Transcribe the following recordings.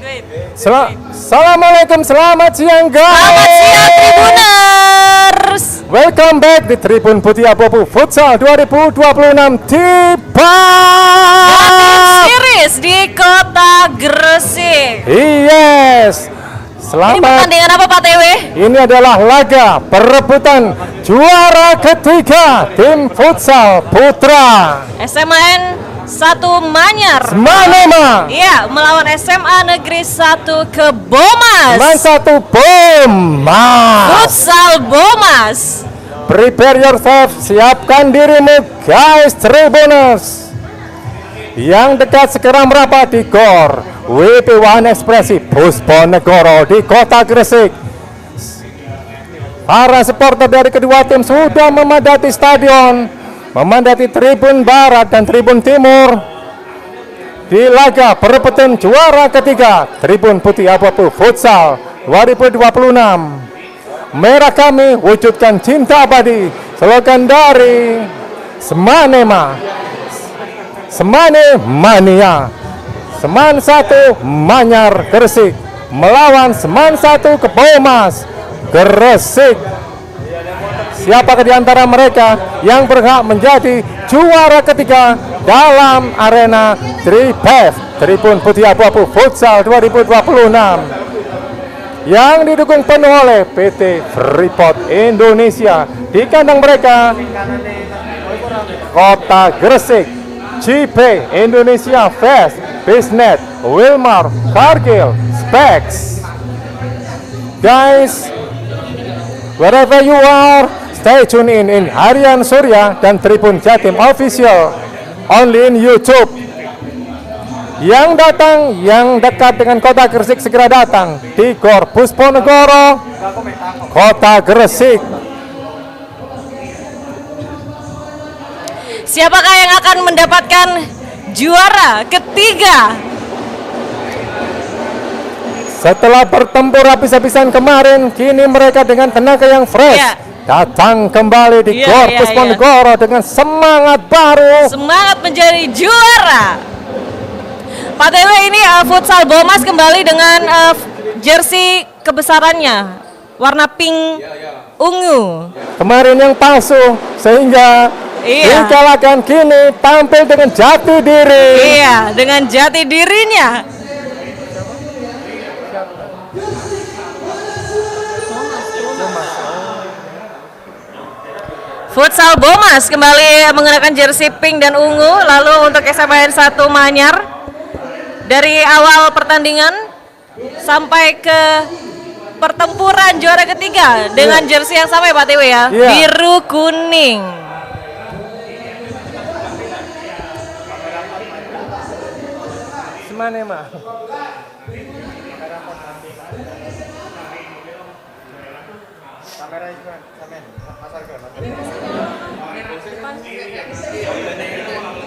wait. Assalamualaikum, selamat siang guys. Selamat siang Tribuners. Welcome back di Tribun Putih Abu-Abu Futsal 2026 tiba. Series di Kota Gresik. Yes. Ini Selamat. pertandingan apa Pak TW? Ini adalah laga perebutan juara ketiga tim futsal putra SMAN 1 Manyar. Semanema. Iya, melawan SMA Negeri 1 Kebomas. Seman 1 Bomas. Futsal Bomas. Prepare yourself, siapkan dirimu guys Tribuners. Yang dekat segera merapat di GOR WP1 Ekspresi Pusponegoro di Kota Gresik. Para supporter dari kedua tim sudah memadati stadion, memadati Tribun Barat dan Tribun Timur di laga perebutan juara ketiga Tribun Putih Abu-Abu Futsal 2026. Merah kami wujudkan cinta abadi, slogan dari Semanema, Semane Mania. Seman 1 Manyar Gresik melawan Seman 1 Kebomas Gresik. Siapakah di antara mereka yang berhak menjadi juara ketiga dalam arena Tribun Putih Abu-Abu Futsal 2026 yang didukung penuh oleh PT Freeport Indonesia di kandang mereka Kota Gresik, JP Indonesia Fest, Bisnet, Wilmar, Cargill, Specs. Guys, wherever you are, stay tune in Harian Surya dan Tribun Jatim Official only in YouTube. Yang datang, yang dekat dengan Kota Gresik segera datang di GOR Pusponegoro, Kota Gresik. Siapakah yang akan mendapatkan juara ketiga? Setelah bertempur habis-habisan kemarin, kini mereka dengan tenaga yang fresh datang kembali di GOR Pusponegoro dengan semangat baru. Semangat menjadi juara. Pak TW, ini futsal Bomas kembali dengan jersey kebesarannya warna pink ungu. Kemarin yang palsu sehingga dikalahkan, kini tampil dengan jati diri. Iya, dengan jati dirinya. Futsal Bomas kembali mengenakan jersey pink dan ungu. Lalu untuk SMAN 1 Manyar, dari awal pertandingan sampai ke pertempuran juara ketiga dengan jersey yang sama ya Pak TW ya, biru kuning. Semanema.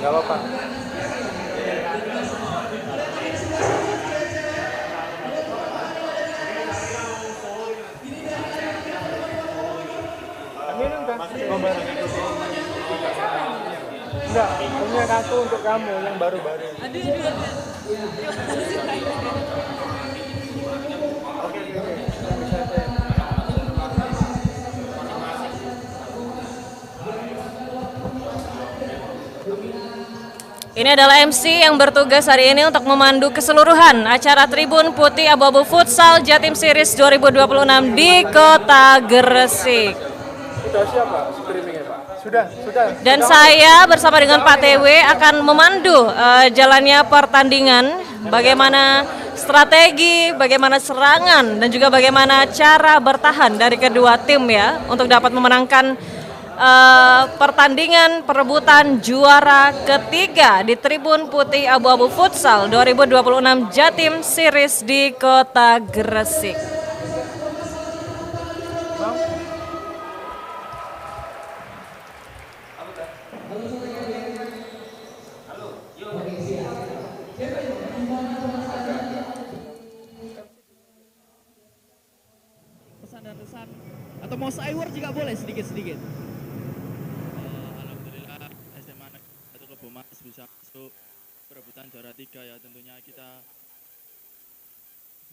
Gak apa-apa. Enggak, punya kartu untuk kamu yang baru-baru. Ini adalah MC yang bertugas hari ini untuk memandu keseluruhan acara Tribun Putih Abu-Abu Futsal Jatim Series 2026 di Kota Gresik. Sudah siap Pak streamingnya Pak? Sudah. Dan saya bersama dengan Pak TW akan memandu jalannya pertandingan, bagaimana strategi, bagaimana serangan, dan juga bagaimana cara bertahan dari kedua tim ya, untuk dapat memenangkan pertandingan perebutan juara ketiga di Tribun Putih Abu-Abu Futsal 2026 Jatim Series di Kota Gresik. Pesan atau mau saya juga boleh sedikit-sedikit. Bomas bisa masuk perebutan juara 3 ya, tentunya kita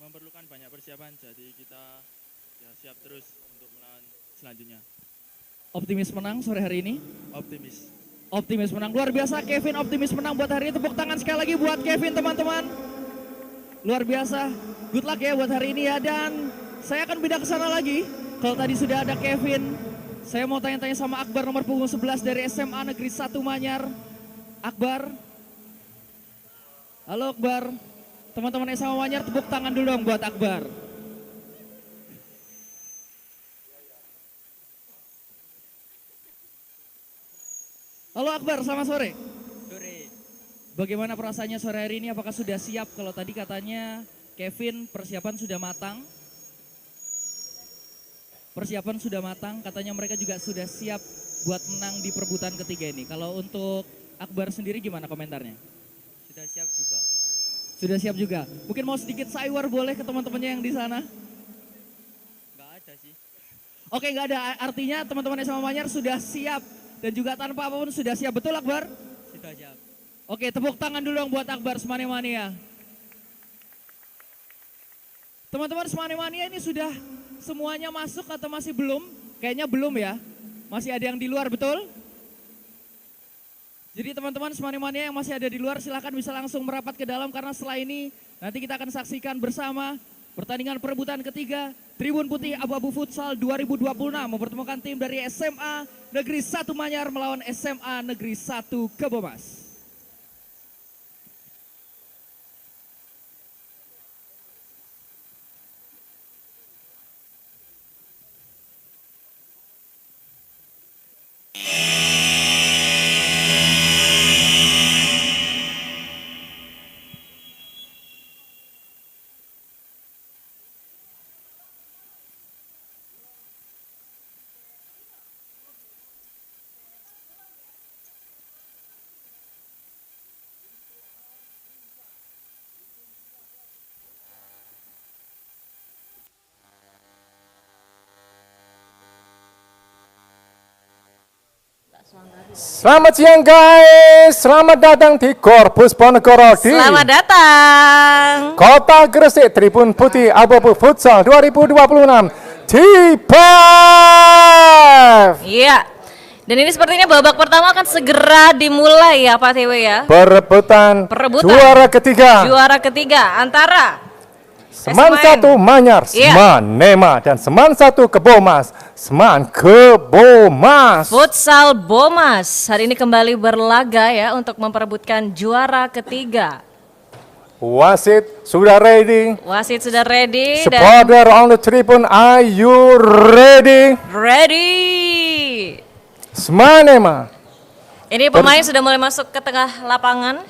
memerlukan banyak persiapan, jadi kita ya siap terus untuk melawan selanjutnya. Optimis menang sore hari ini? Optimis. Optimis menang, luar biasa Kevin optimis menang buat hari ini. Tepuk tangan sekali lagi buat Kevin teman-teman. Luar biasa, good luck ya buat hari ini ya. Dan saya akan pindah ke sana lagi. Kalau tadi sudah ada Kevin, saya mau tanya-tanya sama Akbar nomor punggung 11 dari SMA Negeri 1 Manyar. Akbar. Halo Akbar. Teman-teman SMA Manyar tepuk tangan dulu dong buat Akbar. Halo Akbar, selamat sore. Sore. Bagaimana perasaannya sore hari ini? Apakah sudah siap? Kalau tadi katanya Kevin persiapan sudah matang. Persiapan sudah matang, katanya mereka juga sudah siap buat menang di perebutan ketiga ini. Kalau untuk Akbar sendiri gimana komentarnya? Sudah siap juga. Sudah siap juga. Mungkin mau sedikit saywar boleh ke teman-temannya yang di sana? Nggak ada sih. Oke, nggak ada. Artinya teman-teman SMA Manyar sudah siap dan juga tanpa apapun sudah siap. Betul Akbar? Sudah siap. Oke, tepuk tangan dulu dong buat Akbar Semane Mania. Teman-teman Semane Mania ini sudah semuanya masuk atau masih belum? Kayaknya belum ya. Masih ada yang di luar, betul? Jadi teman-teman Semane Mania yang masih ada di luar silahkan bisa langsung merapat ke dalam karena setelah ini nanti kita akan saksikan bersama pertandingan perebutan ketiga Tribun Putih Abu-Abu Futsal 2026 mempertemukan tim dari SMA Negeri 1 Manyar melawan SMA Negeri 1 Kebomas. Selamat siang guys, selamat datang di Korpus Ponegoro di Selamat datang. Kota Gresik. Tribun Putih Abu-Abu Futsal 2026 T5. Iya. Dan ini sepertinya babak pertama akan segera dimulai ya Pak Tewe ya. Perebutan juara ketiga. Juara ketiga antara Seman SMAN. 1 Manyar, Iya. Seman Nema, dan Seman 1 Kebomas, Seman Kebomas. Futsal Bomas hari ini kembali berlaga ya untuk memperebutkan juara ketiga. Wasit sudah ready. Wasit sudah ready dan Supporter on the tribune, are you ready? ready. Seman Nema. Ini pemain sudah mulai masuk ke tengah lapangan.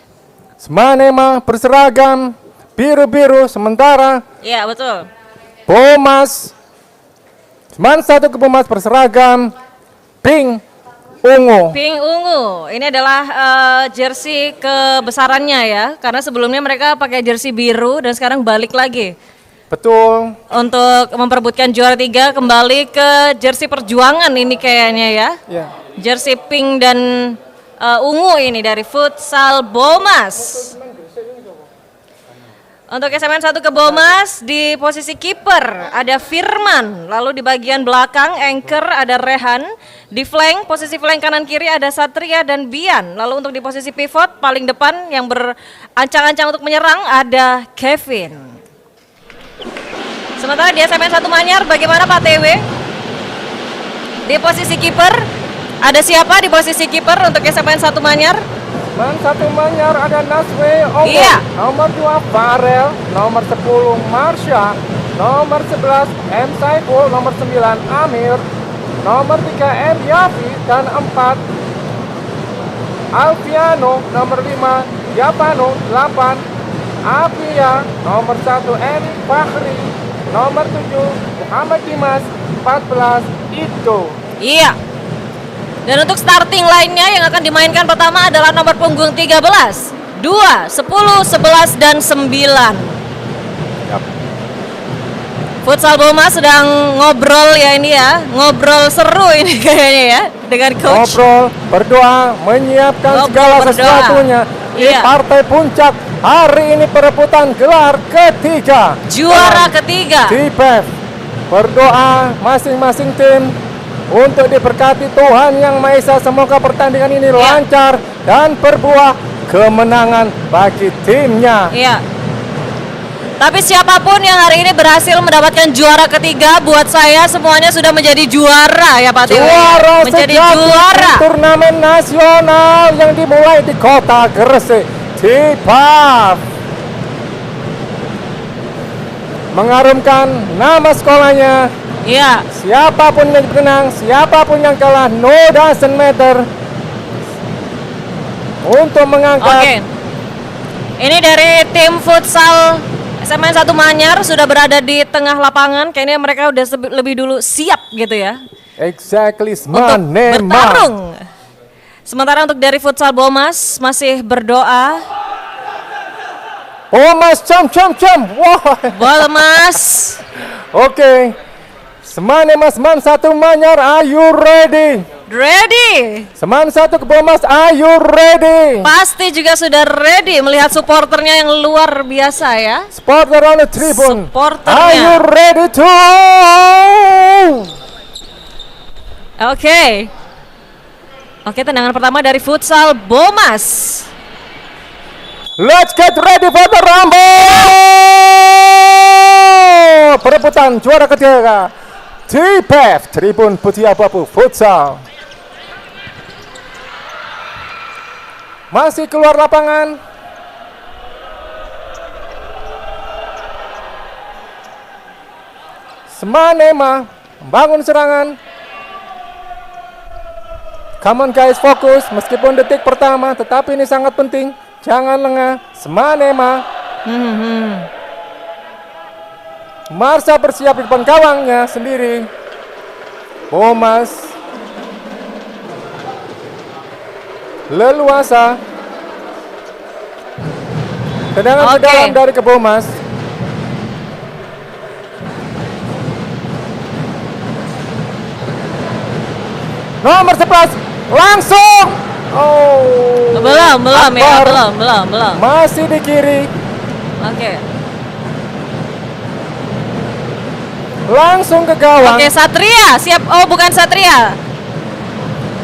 Seman Nema berseragam biru-biru, sementara Iya betul. Bomas, Seman 1 Kebomas berseragam pink ungu. Pink ungu. Ini adalah jersey kebesarannya ya. Karena sebelumnya mereka pakai jersey biru dan sekarang balik lagi Betul. untuk memperebutkan juara 3 kembali ke jersey perjuangan ini kayaknya ya. Ya. Jersey pink dan ungu ini dari Futsal Bomas. Untuk SMN 1 Kebomas di posisi kiper ada Firman, lalu di bagian belakang anchor ada Rehan, di flank posisi flank kanan kiri ada Satria dan Bian, lalu untuk di posisi pivot paling depan yang berancang-ancang untuk menyerang ada Kevin. Sementara di SMN 1 Manyar bagaimana Pak TW? Di posisi kiper ada siapa di posisi kiper untuk SMN 1 Manyar? Seman 1 Manyar ada Naswe Omar, Iya. nomor 2 Farel, nomor 10 Marsha, nomor 11 M Saiful, nomor 9 Amir, nomor 3 M Yafi, dan 4 Alfiano, nomor 5 Yapano, 8 Afia, nomor 1 M Fakhri, nomor 7 Muhammad Dimas, 14 Ito. Iya. Dan untuk starting line-nya yang akan dimainkan pertama adalah nomor punggung 13, 2, 10, 11, dan 9. Yap. Futsal Boma sedang ngobrol ya ini ya, ngobrol seru ini kayaknya ya dengan coach. Ngobrol, berdoa, menyiapkan Ngobrol, segala berdoa. sesuatunya. Ini Iya. partai puncak Hari ini perebutan gelar ketiga. Juara ketiga. CPF berdoa masing-masing tim untuk diberkati Tuhan Yang Maha Esa. Semoga pertandingan ini lancar dan berbuah kemenangan bagi timnya. Iya. Tapi siapapun yang hari ini berhasil mendapatkan juara ketiga, buat saya semuanya sudah menjadi juara ya Pak Tiwi. Juara Menjadi sejati juara. turnamen nasional yang dimulai di kota Gresik. CPAF mengharumkan nama sekolahnya. Iya. Siapapun yang menang, siapapun yang kalah, no doesn't matter. Untuk mengangkat. Oke. Ini dari tim futsal SMN 1 Manyar sudah berada di tengah lapangan. Kayaknya mereka udah lebih dulu siap gitu ya Exactly, untuk Manema. bertarung. Sementara untuk dari futsal Bomas masih berdoa. Bomas, cam. Wah. Bomas. Oke. Semanema, Seman 1 Manyar, are you ready? Ready. Seman 1 ke Bomas, are you ready? Pasti juga sudah ready melihat supporternya yang luar biasa ya. Supporter on the tribune. Supporternya. Are you ready to? Oke, tendangan pertama dari futsal Bomas. Let's get ready for the rumble. Perebutan juara ketiga. CPAF Tribun Putih Abu-Abu Futsal. Masih keluar lapangan. Semanema membangun serangan. Come on guys, fokus. Meskipun detik pertama, tetapi ini sangat penting. Jangan lengah. Semanema. Marsa bersiap di depan gawangnya sendiri. Bomas leluasa. Tendangan ke dalam dari ke Bomas. Nomor 11 langsung. Oh. Belum ya, Akbar belum. masih di kiri. Oke. Langsung ke gawang. Oke, Satria siap. Oh, bukan Satria.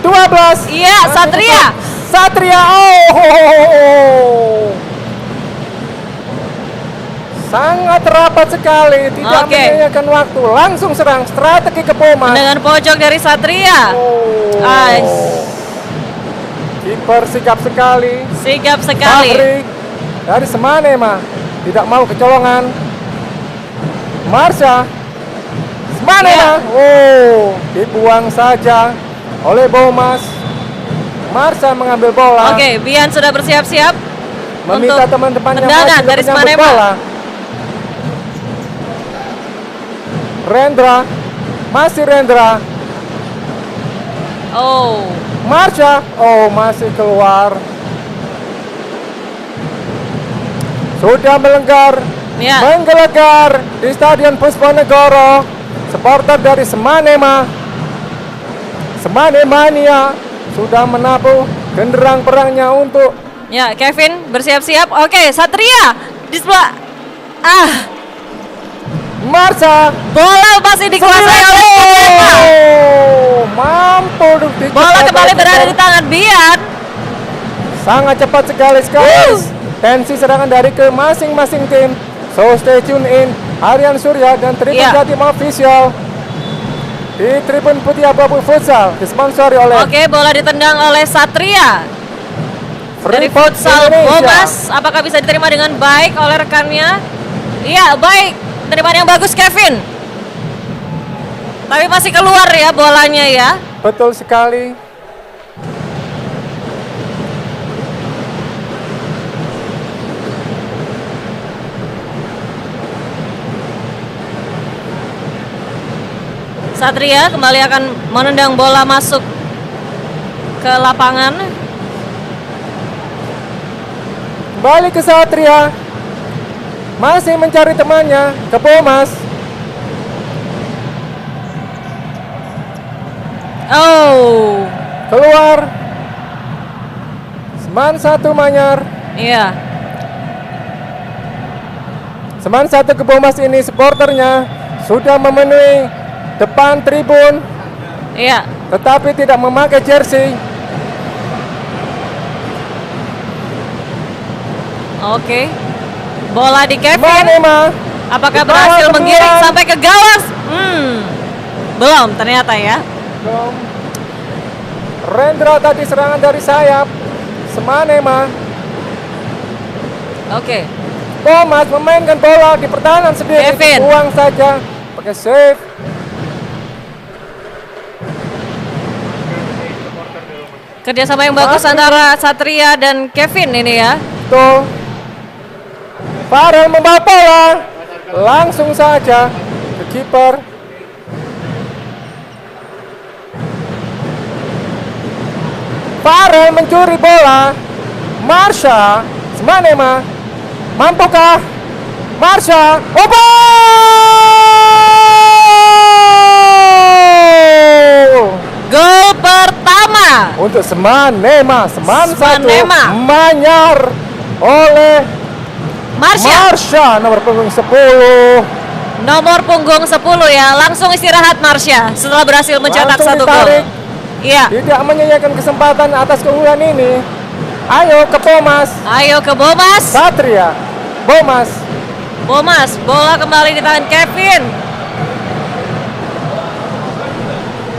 12. Iya, Satria. Satria. Oh. Sangat rapat sekali, tidak Oke. menyia-nyiakan waktu. Langsung serang, strategi ke Bomas. Dengan pojok dari Satria. Oh. Nice. Kiper sigap sekali. Sigap sekali. Fahri dari Semanema tidak mau kecolongan. Marsha Semanema. Oh, dibuang saja oleh Bomas. Marsha mengambil bola. Oke, Bian sudah bersiap-siap Meminta untuk teman-temannya tendangan maju dari menyambut Semanema. bola. Rendra, masih Rendra. Oh, Marsha, oh masih keluar. Sudah melenggar, ya. menggelegar di Stadion Pusponegoro. Supporter dari Semanema, Semanemania sudah menabuh genderang perangnya untuk Ya, Kevin bersiap-siap. Oke, Satria di sebelah. Marsha. Bola masih dikuasai oleh Semanema. Oh, mampu Bola kembali berada di tangan Bian. sangat cepat sekali guys. Tensi serangan dari ke masing-masing tim. So stay tune in Aryan Surya dan Tribun Iya. Jatim Official di Tribun Putih Abu-Abu Futsal disponsori oleh Oke, bola ditendang oleh Satria. Dari Freeport futsal Indonesia. Bomas, apakah bisa diterima dengan baik oleh rekannya? Iya, baik. Terima yang bagus Kevin. Tapi masih keluar ya bolanya ya. Betul sekali. Satria kembali akan menendang bola masuk ke lapangan. Balik ke Satria. Masih mencari temannya ke Bomas. Oh, Keluar. Seman 1 Manyar. iya. Seman satu Kebomas ini supporternya sudah memenuhi depan tribun, Iya. tetapi tidak memakai jersey. Oke. Bola di Kevin. Manema Apakah Di bawah berhasil kemudian. menggiring sampai ke gawang? Belum ternyata ya. Rendra tadi serangan dari sayap. Semanema. Oke. Thomas memainkan bola di pertahanan sendiri. Kevin. Buang saja. Pakai save. Kerjasama yang bagus antara Satria dan Kevin ini ya. Tuh. Farel membawa bola. Langsung saja ke kiper. Farel mencuri bola. Marsha. Semanema. Mampukah? Marsha. Gol pertama. Untuk Semanema. Seman satu. Semanema. Manyar oleh Marsha nomor punggung 10. Nomor punggung 10 ya. Langsung istirahat Marsha setelah berhasil mencetak Langsung satu gol. ditarik. Iya. Tidak menyia-nyiakan kesempatan atas keunggulan ini. Ayo ke Bomas. Ayo ke Bomas. Satria. Bomas. Bomas, bola kembali di tangan Kevin.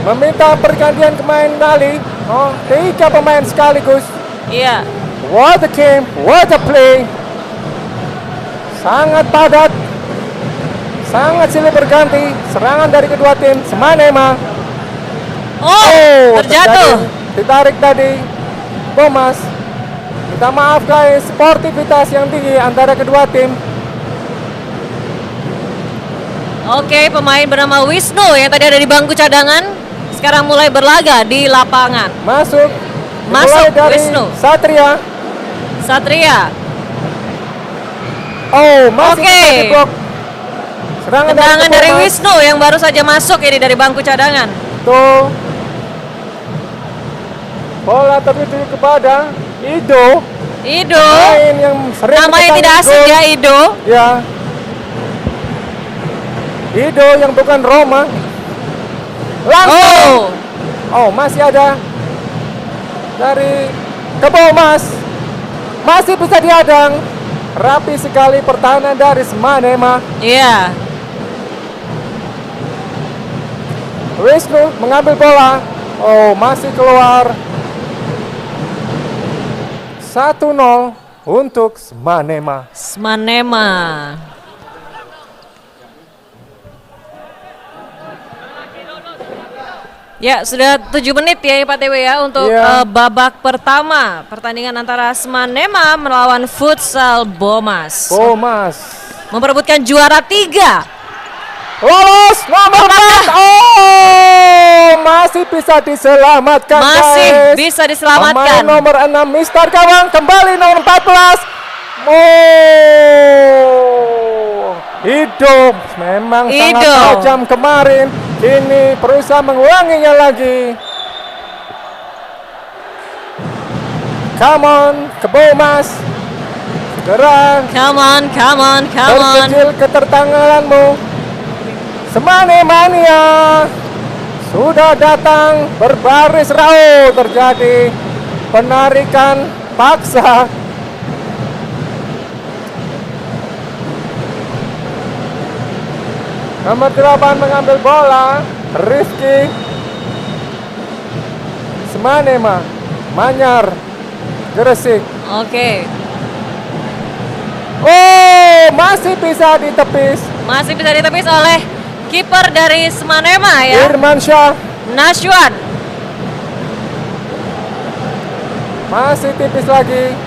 Meminta pergantian pemain kembali. Oh, 3 pemain sekaligus. Iya. What a game, what a play. Sangat padat. Sangat silih berganti. Serangan dari kedua tim. Semanema. Oh, terjatuh. Ditarik tadi. Bomas. Minta maaf guys, sportivitas yang tinggi antara kedua tim. Oke, pemain bernama Wisnu yang tadi ada di bangku cadangan sekarang mulai berlaga di lapangan. Masuk. Masuk, Dimulai dari Wisnu. Satria. Satria. Oh, masih Oke. bisa diblok. Serangan Tendangan dari Bomas. Wisnu yang baru saja masuk ini dari bangku cadangan. Tuh. Bola tertuju kepada Ido. Ido. Main yang sering Namanya mencetak tidak asing gol. ya, Ido. Ya. Ido yang bukan Roma. Langsung. Oh, masih ada dari Kebomas. Masih bisa dihadang. Rapi sekali pertahanan dari Semanema. Iya. Wisnu mengambil bola. Oh, masih keluar. 1-0 untuk Semanema. Semanema. Ya, sudah 7 menit ya Pak Tewe ya untuk Iya. babak pertama pertandingan antara Semanema melawan Futsal Bomas. Bomas. Memperebutkan juara 3. Lolos nomor 4. Oh, masih bisa diselamatkan Masih guys. bisa Pemain diselamatkan. nomor 6 Mister Gawang kembali nomor 14. Oh, hidup memang sangat Ido. tajam kemarin. Ini berusaha mengulanginya lagi. Come on, Kebomas. Segera Come on, come on, come on. terkecil ketertanggalanmu. Semanimania sudah datang berbaris raut, terjadi penarikan paksa. Nomor 8 mengambil bola, Rifki. Semanema, Manyar, Gresik. Oke. Oh, masih bisa ditepis. Masih bisa ditepis oleh kiper dari Semanema ya. Irmansyah Nashwan. masih tipis lagi.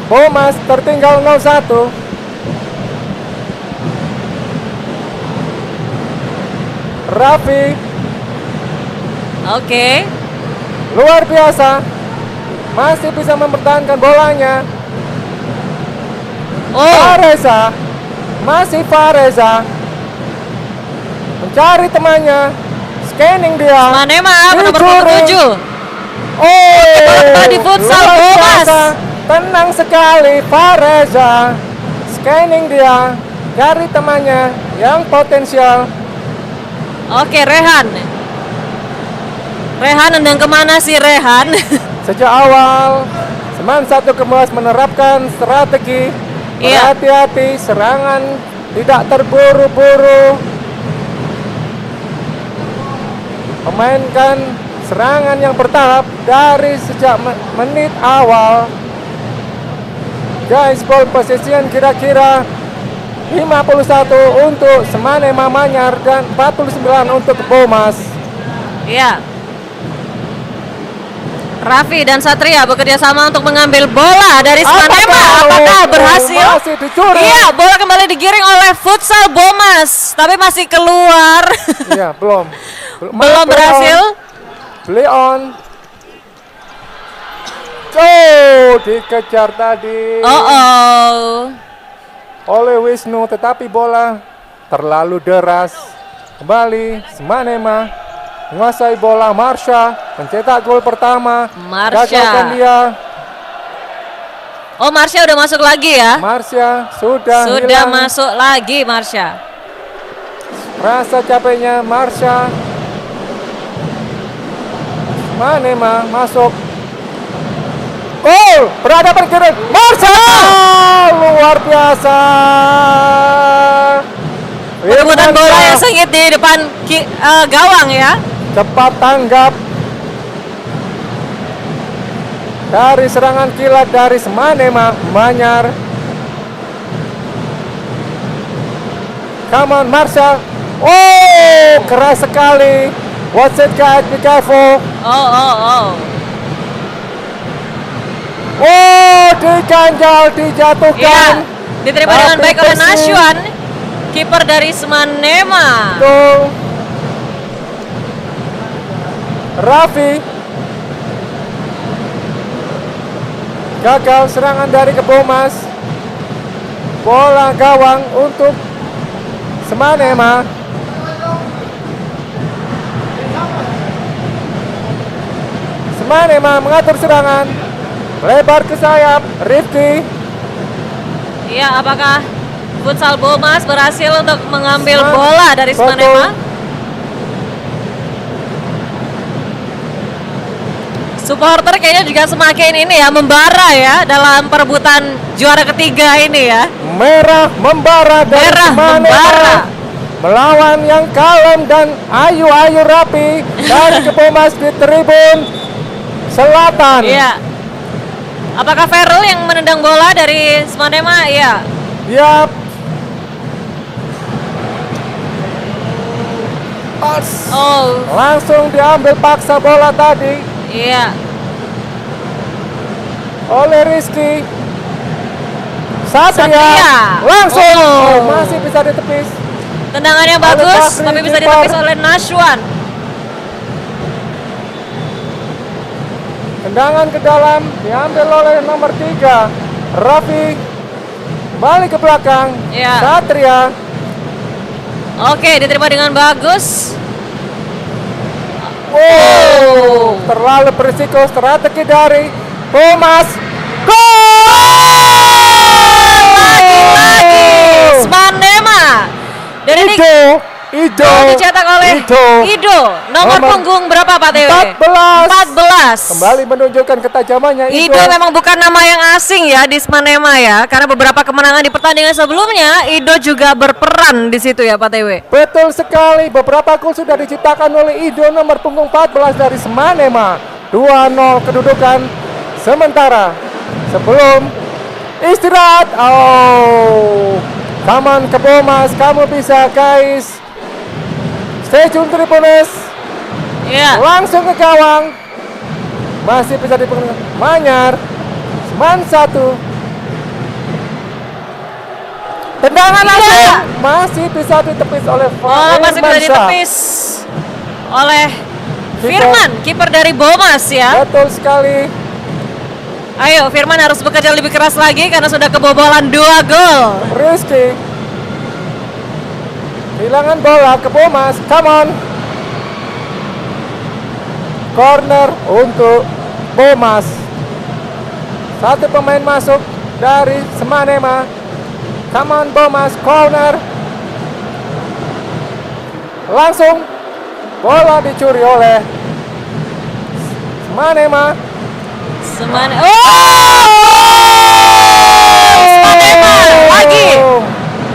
Bomas tertinggal 0-1. Raffi Oke. luar biasa, masih bisa mempertahankan bolanya. Oh, Fareza, masih Fareza mencari temannya, scanning dia. Semanema nomor Dicuri. 27. Oh, Bola di futsal luar Bomas. biasa. Tenang sekali Fareza. Scanning dia, cari temannya yang potensial. Oke, Rehan. Rehan nendang kemana sih Rehan? Sejak awal Seman 1 Kemas menerapkan strategi Iya. berhati-hati, serangan tidak terburu-buru, memainkan serangan yang bertahap dari sejak menit awal. Guys, ball possession kira-kira 51 untuk Semanema Manyar dan 49 untuk Bomas. Iya. Raffi dan Satria bekerja sama untuk mengambil bola dari Semanema. Apakah berhasil? Masih dicuri. Iya, bola kembali digiring oleh Futsal Bomas, tapi masih keluar. Iya, belum. Belum berhasil. Play on. Oh, dikejar tadi Oh. oleh Wisnu, tetapi bola terlalu deras. Kembali Semanema menguasai bola. Marsha mencetak gol pertama. Marsha. Gagalkan dia. Oh, Marsha udah masuk lagi ya? Marsha sudah hilang masuk lagi Marsha. rasa capeknya. Marsha. Semanema masuk. Gol, berhadapan kiri. Marsha. Luar biasa. Perebutan bola Irmansyah yang sengit di depan gawang ya. cepat tanggap dari serangan kilat dari Semanema Manyar. Come on Marsha. Oh, keras sekali. Watch it guys, be careful. Oh. Oh, diganjal, dijatuhkan. Iya, diterima dengan Tapi baik oleh bersih. Nashwan, kiper dari Semanema. Tuh. Raffi. Gagal serangan dari Kebomas. Bola gawang untuk Semanema. Semanema mengatur serangan. Lebar ke sayap. Rifki. Iya, apakah Futsal Bomas berhasil untuk mengambil Seman- bola dari betul. Semanema? Supporter kayaknya juga semakin ini ya, membara ya dalam perebutan juara ketiga ini ya. Merah membara dari Merah Semanema. membara. Melawan yang kalem dan ayu-ayu rapi dari Kebomas di tribun selatan. Iya. Apakah Ferrell yang menendang bola dari Semanema? Iya. Yap. Oh, Langsung diambil paksa bola tadi iya. oleh Rizky. Satria. Satria. Langsung. Oh. Masih bisa ditepis. Tendangannya Oleh bagus, Bakri, tapi bisa kiper. ditepis oleh Nashwan. Tendangan ke dalam diambil oleh nomor 3 Raffi. Balik ke belakang. Iya. Satria. Oke, diterima dengan bagus. Oh, terlalu berisiko strategi dari Bomas. Gol! Lagi Semanema. Dan ini Ido gol dicetak oleh Ido. Nomor Nomor punggung berapa Pak Dewi? 14. 14. Kembali menunjukkan ketajamannya Ido memang bukan nama yang asing ya di Semanema ya, karena beberapa kemenangan di pertandingan sebelumnya Ido juga berperan di situ ya Pak Dewi. Betul sekali, beberapa gol sudah diciptakan oleh Ido nomor punggung 14 dari Semanema. 2-0 kedudukan sementara sebelum istirahat. Oh, come on Kebomas, kamu bisa guys. Stay tune Tribunes. Iya. Langsung ke gawang. Masih bisa dipegang Manyar. Seman 1. Tendangan Iya. langsung masih bisa ditepis oleh Oh, masih bisa Irmansyah. ditepis oleh Firman, kiper dari Bomas ya. Betul sekali. Ayo, Firman harus bekerja lebih keras lagi karena sudah kebobolan 2 gol. Rizky. Hilangan bola ke Bomas. Come on. Corner untuk Bomas. Satu pemain masuk dari Semanema. Come on Bomas, corner. Langsung bola dicuri oleh Semanema. Semanema lagi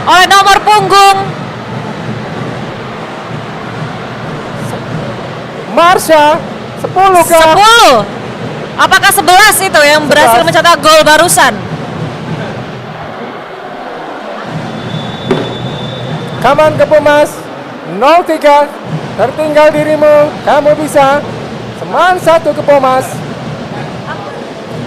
oleh nomor punggung Marsha 10 kah? 10. Apakah 11 itu yang berhasil 11. mencetak gol barusan? Kaman ke Pumas 03. Tertinggal dirimu, kamu bisa. Seman 1 ke Pumas.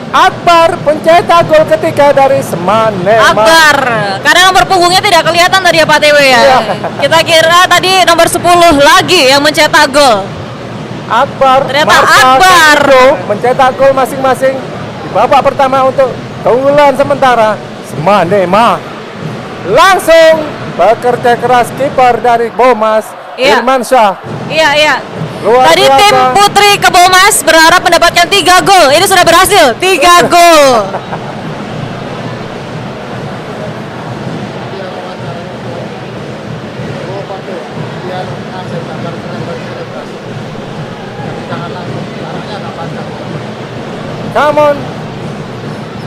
Akbar pencetak gol ketiga dari Semanema. Akbar, karena nomor punggungnya tidak kelihatan tadi ya Pak TW ya. Iya. Kita kira tadi nomor 10 lagi yang mencetak gol. Akbar, Ternyata Marsha, Akbar. dan Indo mencetak gol masing-masing di babak pertama untuk keunggulan sementara Semanema. Langsung bekerja keras kiper dari Bomas, Iya. Irmansyah. Iya. Luar Tadi biasa. tim Putri Kebomas berharap mendapatkan 3 gol. Ini sudah berhasil, 3 gol. Come on,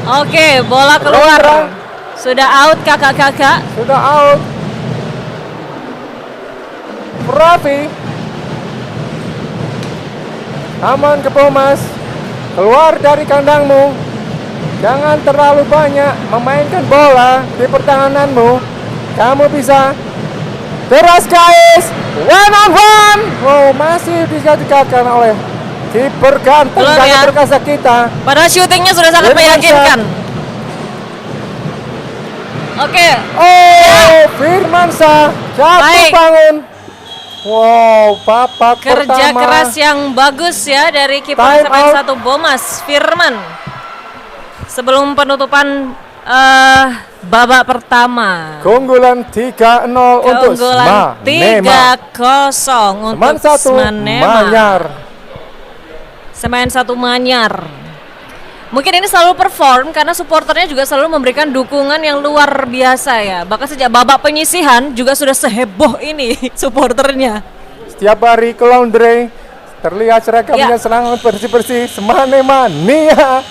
Oke, bola keluar. Keluar. Sudah out kakak-kakak. sudah out. Raffi. Aman ke Bomas. Keluar dari kandangmu. Jangan terlalu banyak memainkan bola di pertahananmu. Kamu bisa. Teras guys. One on one. Oh, masih digagalkan oleh kiper ganteng Belum dan ya. perkasa kita. Padahal syutingnya sudah sangat Irmansyah. meyakinkan. Oke, Oh, Firmansyah jatuh Baik. bangun. Wow, babak kerja pertama. keras yang bagus ya dari kiper Time SMA out. 1 Bomas, Firman. Sebelum penutupan babak pertama. Keunggulan 3-0 untuk Keunggulan Semanema. 3-0 Seman untuk 1 Semanema. Manyar. Semen 1 Manyar. Mungkin ini selalu perform karena supporternya juga selalu memberikan dukungan yang luar biasa ya. Bahkan sejak babak penyisihan juga sudah seheboh ini supporternya. Setiap hari ke laundry terlihat seragamnya Ya. serangan bersih-bersih. Semanema Nia.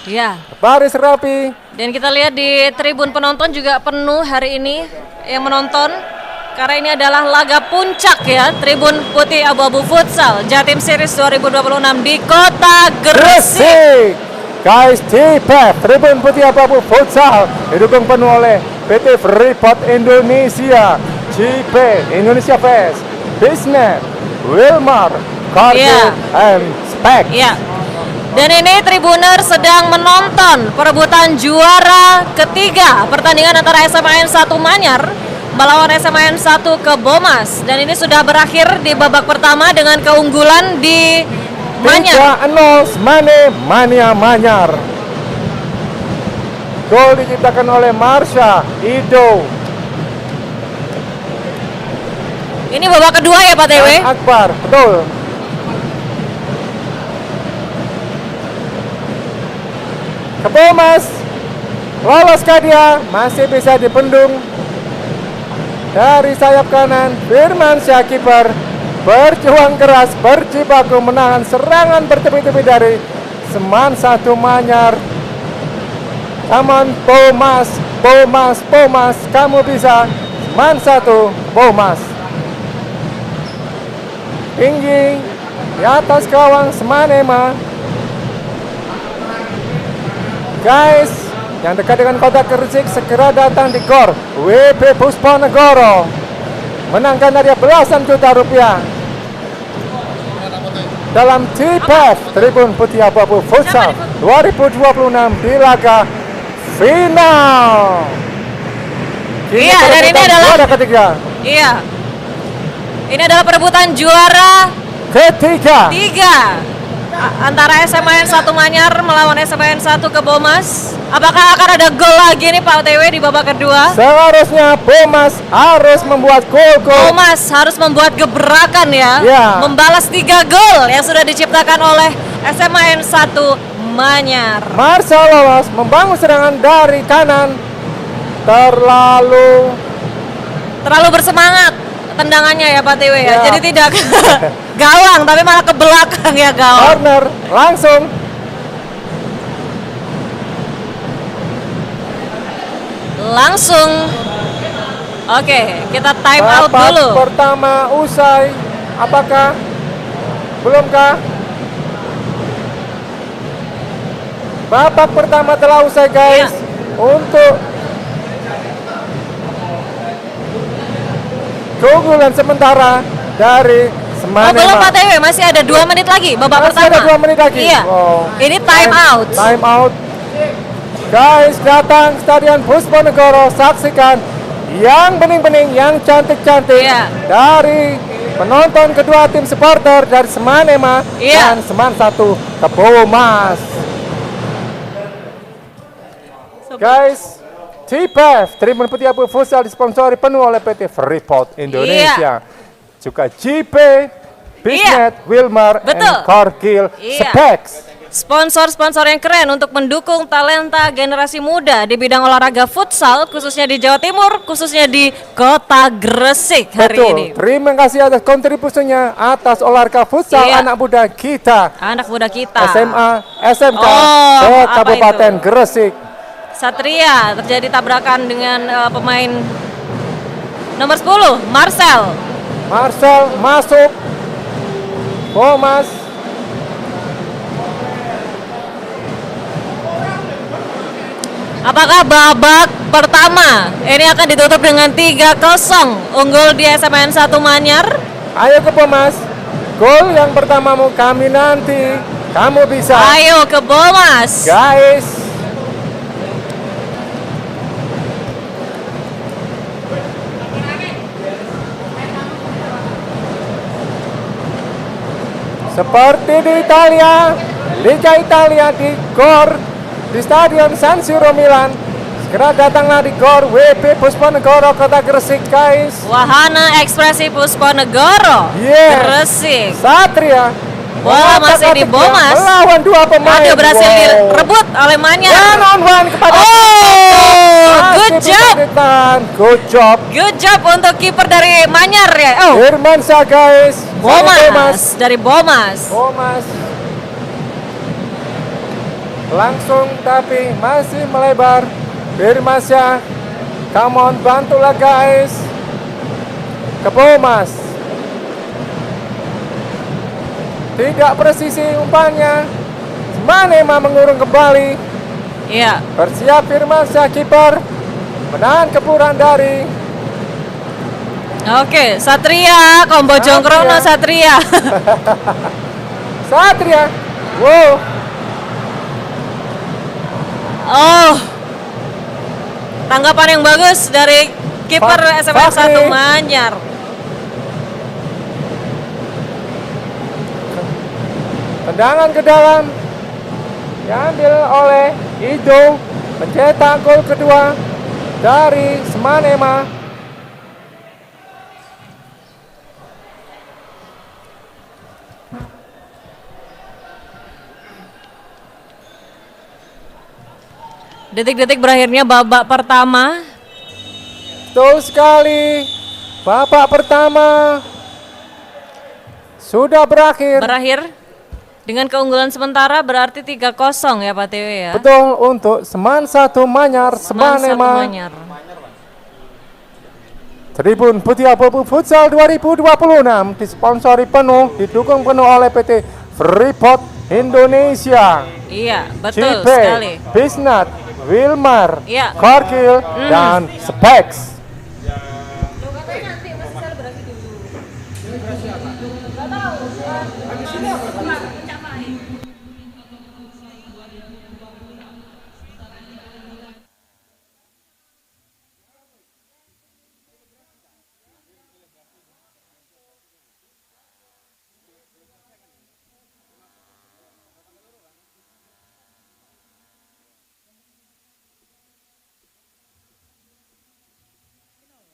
Ya. Baris rapi. Dan kita lihat di tribun penonton juga penuh hari ini yang menonton. Karena ini adalah laga puncak ya, Tribun Putih Abu-Abu Futsal Jatim Series 2026 di Kota Gresik. Gresik. Guys, TPF Tribun Putih Abu-Abu Futsal didukung penuh oleh PT Freeport Indonesia, JP Indonesia Fest, Bisnet, Wilmar, Cargill, Iya. and Spec. Ya. Dan ini Tribuner sedang menonton perebutan juara ketiga pertandingan antara SMAN 1 Manyar melawan SMAN 1 Kebomas. Dan ini sudah berakhir di babak pertama dengan keunggulan di Manyar. 3-0 Semanema Manyar. Gol diciptakan oleh Marsha Ido Ini babak kedua ya Pak TW? dan Akbar, betul. Kebomas loloskah dia? Masih bisa dibendung dari sayap kanan. Firmansyah kiper berjuang keras, berjibaku menahan serangan bertubi-tubi dari Seman 1 Manyar. Taman Bomas, kamu bisa. Seman 1 Bomas. Tinggi di atas gawang Semanema. Guys, yang dekat dengan Kota Gresik segera datang di GOR WP Pusponegoro. Menangkan hadiah belasan juta rupiah dalam TPF Tribun Putih Abu-Abu Futsal 2026 di laga final. Kini Iya, dan ini perebutan adalah- juara ketiga. Iya. Ini adalah perebutan juara Ketiga. 3 antara SMAN 1 Manyar melawan SMAN 1 Kebomas. Apakah akan ada gol lagi nih Pak TW di babak kedua? Seharusnya Bomas harus membuat gol-gol. Bomas harus membuat gebrakan ya, Ya. membalas 3 gol yang sudah diciptakan oleh SMAN 1 Manyar. Marcel lolos membangun serangan dari kanan. Terlalu Bersemangat tendangannya ya Pak TW ya. Ya. Jadi tidak ke gawang tapi malah ke belakang ya gawang. corner langsung. Oke, kita time out Babak dulu. pertama usai. Apakah? Belumkah? Babak pertama telah usai guys. Iya. Untuk keunggulan sementara dari Oh, Semanema. belum Pak TW, masih ada 2 menit lagi babak Masih pertama. ada 2 menit lagi. Iya. Wow. Ini time out. Time out. Guys, datang Stadion Pusponegoro, saksikan yang bening-bening, yang cantik-cantik Iya. dari penonton kedua tim supporter dari Semanema Iya. dan Seman 1 Kebomas. Guys, TPF Tribun Putih Abu Futsal disponsori penuh oleh PT Freeport Indonesia. Juga JP, Bisnet, Wilmar, Betul. and Korkil Iya. Specs. Sponsor-sponsor yang keren untuk mendukung talenta generasi muda di bidang olahraga futsal, khususnya di Jawa Timur, khususnya di Kota Gresik hari ini. Betul, terima kasih atas kontribusinya atas olahraga futsal Iya. anak muda kita. Anak muda kita. SMA, SMK, Oh, ke apa Kabupaten itu? Gresik. Satria terjadi tabrakan dengan pemain nomor 10, Marcel. Marcel masuk. Bomas. Apakah babak pertama ini akan ditutup dengan 3-0 unggul di SMN 1 Manyar? Ayo ke Bomas. Gol yang pertamamu kami nanti. Kamu bisa. Ayo ke Bomas. Guys. Seperti di Italia, Liga Italia di GOR di Stadion San Siro Milan. Segera datanglah di GOR WP Pusponegoro Kota Gresik guys. Wahana Ekspresi Pusponegoro, Yes. Gresik. Satria. Bola masih di Bomas. Melawan 2 pemain. Aduh, berhasil Wow. direbut oleh Manyar. One on one kepada Oh, good Masih job. bisa ditahan. Good job. Good job untuk kiper dari Manyar ya. Oh, Firmansyah guys. Bomas dari Bomas. Bomas. Langsung tapi masih melebar. Firmansyah. Come on, bantulah guys. Ke Bomas. Tidak presisi umpannya. Semanema mengurung kembali. Iya. Bersiap Firmansyah kiper. Menahan kepuran dari Oke, Satria, combo Jongkrono Satria. Satria. Wow. Oh. Tanggapan yang bagus dari kiper SMN 1 Manyar. Tendangan ke dalam diambil oleh Ido, mencetak gol kedua dari Semanema. Detik-detik berakhirnya babak pertama. Betul sekali. Babak pertama sudah berakhir. Berakhir dengan keunggulan sementara berarti 3-0 ya Pak TW ya. Betul untuk Seman 1 Manyar, Seman 1 Semanema. Manyar. Tribun Putih Abu Futsal 2026 disponsori penuh, didukung penuh oleh PT Freeport Indonesia. Iya, betul JP, sekali. Bisnet, Wilmar, Iya. Korkil, dan Specs.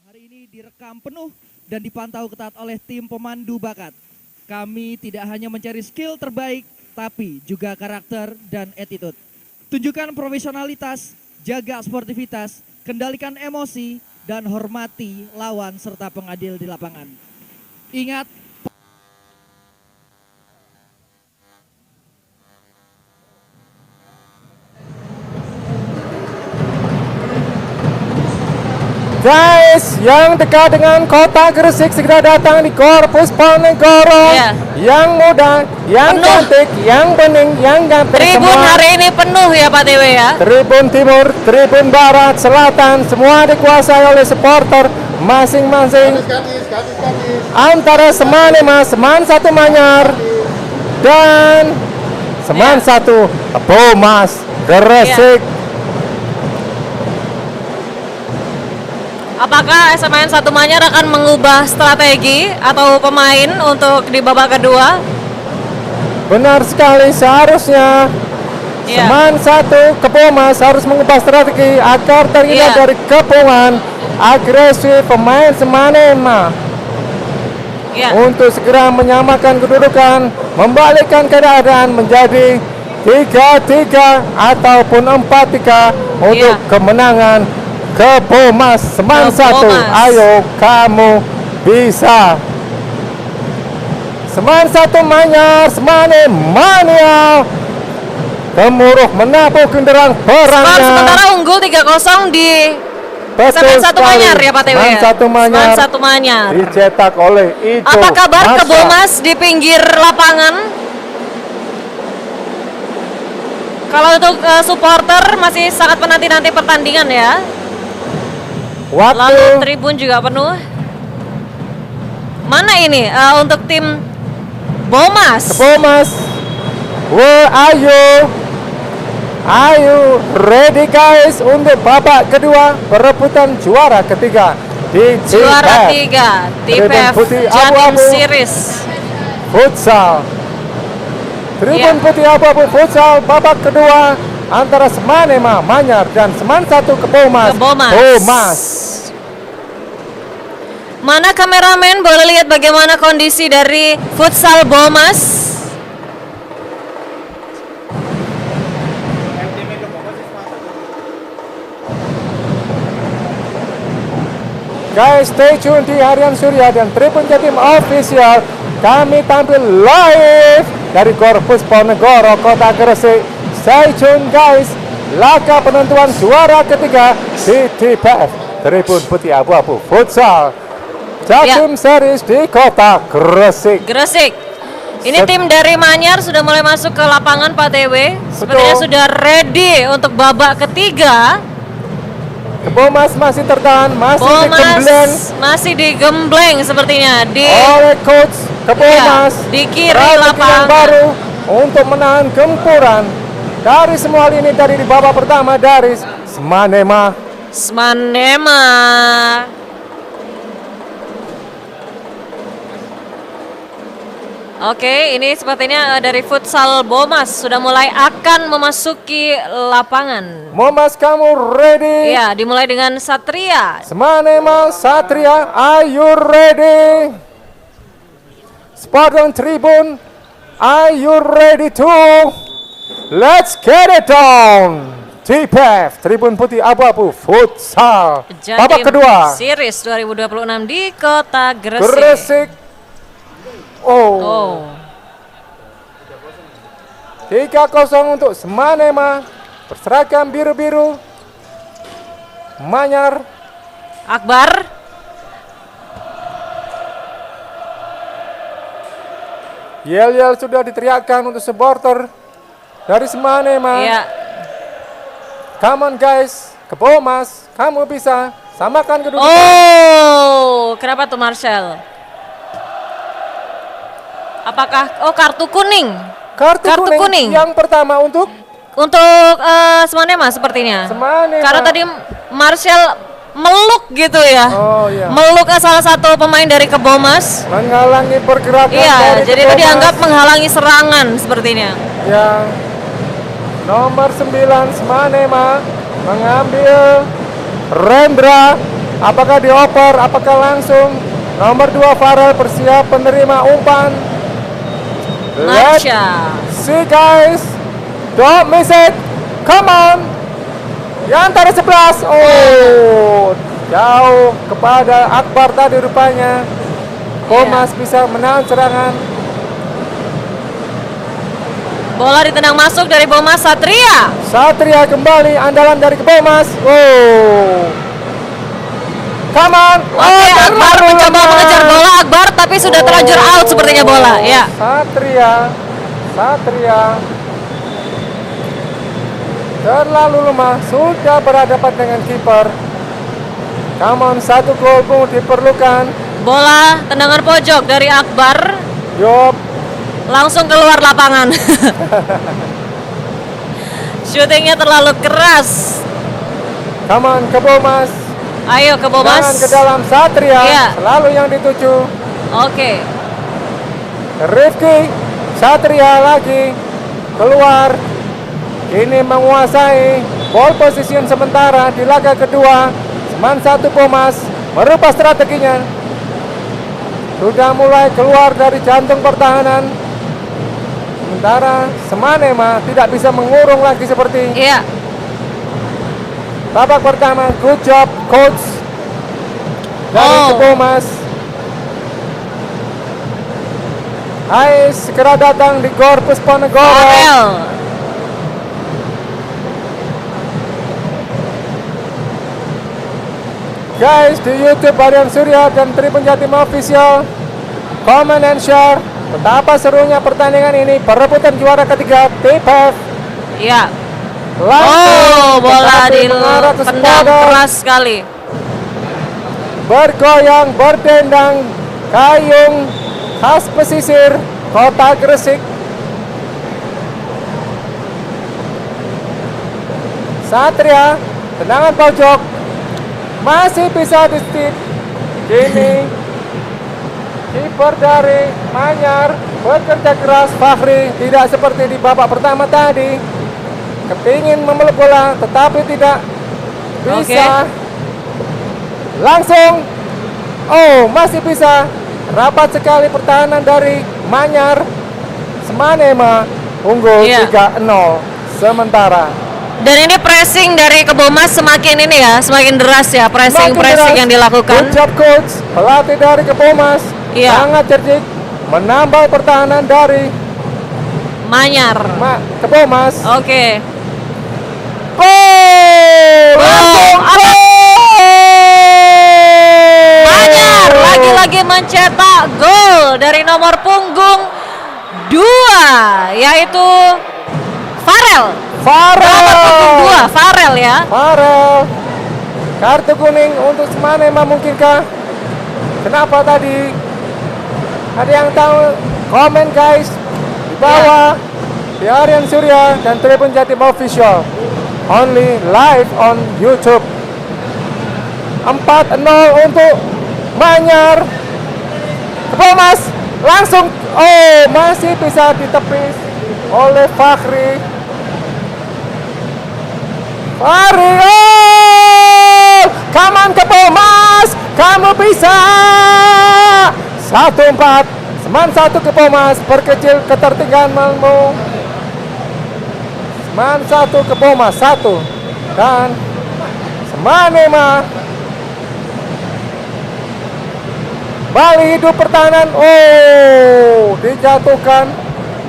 Hari ini direkam penuh dan dipantau ketat oleh tim pemandu bakat. Kami tidak hanya mencari skill terbaik, tapi juga karakter dan attitude. Tunjukkan profesionalitas, jaga sportivitas, kendalikan emosi, dan hormati lawan serta pengadil di lapangan. Ingat, Guys, yang dekat dengan kota Gresik segera datang di Korpus Ponegoro. Iya. Yang muda, yang Penuh. cantik, yang bening, yang ganteng Tribun semua. hari ini penuh ya Pak Dewe ya. Tribun Timur, Tribun Barat, Selatan, semua dikuasai oleh supporter masing-masing. Antara Semanema, Seman 1 Manyar, dan Seman 1 Bomas Gresik. Apakah SMN 1 Manyar akan mengubah strategi atau pemain untuk di babak kedua? Benar sekali, seharusnya Iya. Seman 1 Bomas harus mengubah strategi agar terhindar Iya. dari kepungan agresif pemain Semanema. Ya. Untuk segera menyamakan kedudukan, membalikkan keadaan menjadi 3-3 ataupun 4-3 untuk Iya. kemenangan Bomas Seman 1. Bomas. Ayo kamu bisa. Seman 1 Manyar, Semanema gemuruh menabuh genderang Skor perangnya. sementara unggul 3-0 di Betul SMN 1 sekali. Manyar ya Pak Dewe Seman ya. 1 Manyar Seman 1 Manyar. dicetak oleh Ijo Apa kabar Marsha. Kebomas di pinggir lapangan? Kalau untuk supporter masih sangat menanti-nanti pertandingan ya. Lalu Waktu tribun juga penuh. Mana ini untuk tim Bomas? Bomas. Ayo ready guys untuk babak kedua perebutan juara ketiga di Juara TPF 3 Tribun TPF Putih Jatim Abu-Abu. Series. Futsal. Tribun Iya. Putih Abu-Abu Futsal babak kedua antara Semanema Manyar dan Seman 1 Bomas. Bomas. Mana kameramen boleh lihat bagaimana kondisi dari futsal Bomas? Guys, stay tune di Harian Surya dan Tribun Jatim Official. Kami tampil live dari Korpus Ponegoro, Kota Gresik. Stay tune guys. Laga penentuan juara ketiga di TPF Tribun Putih Abu-Abu Futsal Jatim Series di Kota Gresik. Gresik. Ini tim dari Manyar sudah mulai masuk ke lapangan Pak Dewe. Sepertinya Betul. sudah ready untuk babak ketiga. Bomas masih tertahan, masih digembleng Bomas masih digembleng sepertinya di oleh coach Bomas. di kiri Strategi yang lapangan. baru untuk menahan gempuran dari semua lini dari di babak pertama dari Semanema. Semanema. Oke, ini sepertinya dari futsal Bomas sudah mulai akan memasuki lapangan. Bomas kamu ready? Iya, dimulai dengan Satria. Semanema Satria, are you ready? Spartan Tribun, are you ready too? Let's get it down. TPF Tribun Putih Abu-Abu Futsal babak Jatim kedua. Series 2026 di Kota Gresik. Gresik. Oh, 3-0 untuk Semanema berseragam biru-biru. Manyar Akbar. yel-yel sudah diteriakkan untuk supporter dari Semanema. Iya. Come on guys, Bomas, kamu bisa samakan kedudukan. Oh, kenapa tuh Marcel? Apakah kartu kuning kartu kuning. Yang pertama untuk untuk Semanema sepertinya. Semanema. Karena tadi Marcel meluk gitu ya. Oh iya. Meluk salah satu pemain dari Kebomas. Menghalangi pergerakan Iya, dari jadi itu Bomas. dianggap menghalangi serangan sepertinya. Yang nomor 9 Semanema mengambil Rendra. Apakah dioper? Apakah langsung? Nomor 2 Farel bersiap penerima umpan. Let Nacha. See guys, don't miss it. Come on. Di antara 11. Oh, jauh kepada Akbar tadi rupanya. Bomas bisa menahan serangan. Bola ditendang masuk dari Bomas Satria. Satria kembali, andalan dari Bomas. Oh, come on. Oke, Akbar mencoba mengejar bola Akbar, tapi sudah terlanjur out sepertinya bola. Ya. Satria terlalu lemah, sudah berhadapan dengan kiper. Come on, 1 gol pun diperlukan. Bola tendangan pojok dari Akbar Yup, langsung keluar lapangan. Syutingnya terlalu keras. come on ke Bomas. Ayo ke Bomas. Jangan ke dalam Satria, Iya. selalu yang dituju. Oke. Rifki, Satria lagi keluar. Ini menguasai ball position sementara di laga kedua. Seman 1 Bomas merubah strateginya. Sudah mulai keluar dari jantung pertahanan. Sementara Semanema tidak bisa mengurung lagi seperti Iya. babak pertama. Good job coach dari Bomas. Hai, segera datang di Gor Pusponegoro. Farel. Guys, di YouTube Aryan Surya dan Tribun Jatim Official, comment and share betapa serunya pertandingan ini. Perebutan juara ketiga TPF. Iya. Langsung Bola tetapi mengarah ke ditendang Sepadan. keras sekali. Bergoyang, berdendang, kayung khas pesisir kota Gresik. Satria, tendangan pojok, masih bisa di stip. Kini kiper dari Manyar bekerja keras. Fahri tidak seperti di babak pertama tadi, kepingin memeluk bola tetapi tidak bisa. Langsung, oh masih bisa. Rapat sekali pertahanan dari Manyar. Semanema unggul 3-0 sementara. Dan ini pressing dari Kebomas semakin ini ya, semakin deras ya pressing yang dilakukan. Good job coach, pelatih dari Kebomas. Iya. Sangat cerdik menambal pertahanan dari Manyar. Kebomas. Oke. Langsung Manyar lagi-lagi mencetak gol dari nomor punggung 2, yaitu Farel. Nomor punggung 2, Farel ya. Farel. Kartu kuning untuk Semanema mungkinkah? Kenapa tadi? Ada yang tahu? Komen guys di bawah. Di Aryan Surya dan Tribun Jatim Official. Only live on YouTube. 4-0 untuk Manyar. Kebomas langsung, oh masih bisa ditepis oleh Fahri. Oh, come on Kebomas, kamu bisa. 1-4, Seman 1 Kebomas, perkecil ketertinggalanmu. Seman 1 Kebomas 1 dan Semanema Bali hidup pertahanan. Oh, dijatuhkan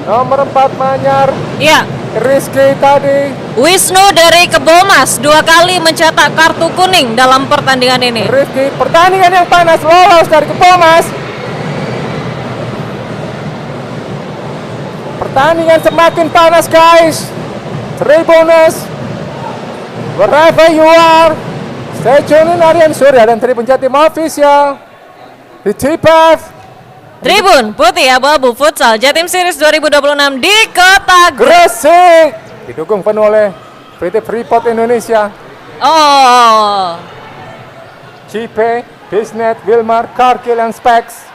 nomor 4 Manyar. Iya. Rizky tadi. Wisnu dari Kebomas 2 kali mencetak kartu kuning dalam pertandingan ini. Rizky, pertandingan yang panas, lolos dari Kebomas. Pertandingan semakin panas guys. Tribuners, wherever you are, stay tune in Aryan Surya dan Tribun Jatim Official di TPF Tribun Putih Abu-Abu Futsal Jatim Series 2026 di Kota Gresik. Didukung penuh oleh PT Freeport Indonesia, Oh. JP, Bisnet, Wilmar, Karkil, dan Specs.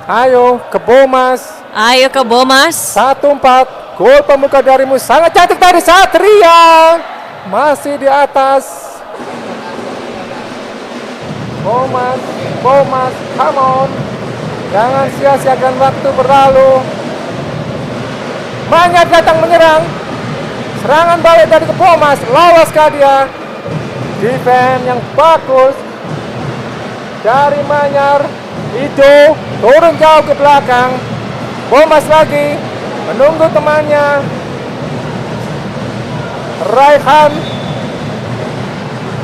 Ayo Kebomas. Ayo Kebomas. 1-4. Gol pembuka darimu sangat cantik dari Satria. Masih di atas. Bomas, come on. Jangan sia-siakan waktu berlalu. Manyar datang menyerang. Serangan balik dari ke Bomas, lowaskah dia? Defense yang bagus dari Manyar. Itu turun jauh ke belakang. Bomas lagi menunggu temannya. Raihan.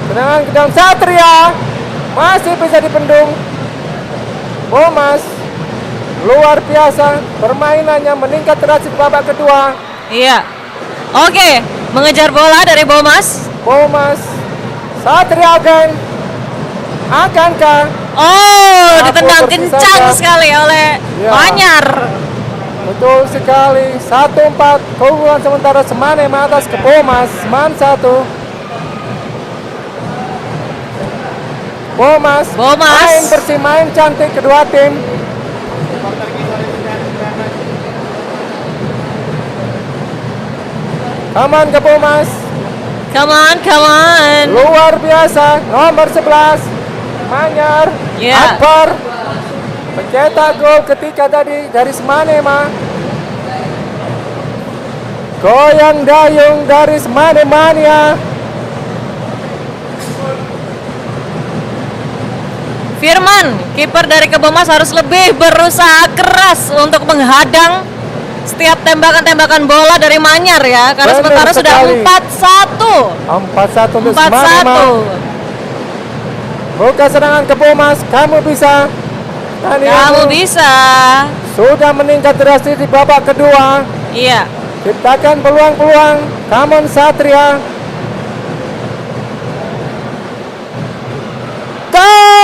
Serangan ke dalam Satria. Masih bisa dibendung. Bomas luar biasa, permainannya meningkat drastis babak kedua. Iya. Oke, mengejar bola dari Bomas. Satria akankah? Oh, ditendang bersih kencang saja. sekali oleh Ya. Manyar. Betul sekali. 1-4 keunggulan sementara Semane atas ke Bomas. Seman 1. Bomas main bersih, main cantik kedua tim. Aman ke Bomas. Come on. Luar biasa. Nomor 11 Manyar. Ya. Akbar mencetak gol ketika tadi dari Semanema. Goyang dayung dari Semanemania. Firman, kiper dari Kebomas harus lebih berusaha keras untuk menghadang setiap tembakan-tembakan bola dari Manyar ya, karena Benar sementara sudah sekali. 4-1. 4-1 untuk Semanema. 4-1. Buka serangan ke Bomas, kamu bisa. Kamu bisa. Sudah meningkat drastis di babak kedua. Iya. Ciptakan peluang-peluang. Come on Satria. Gol!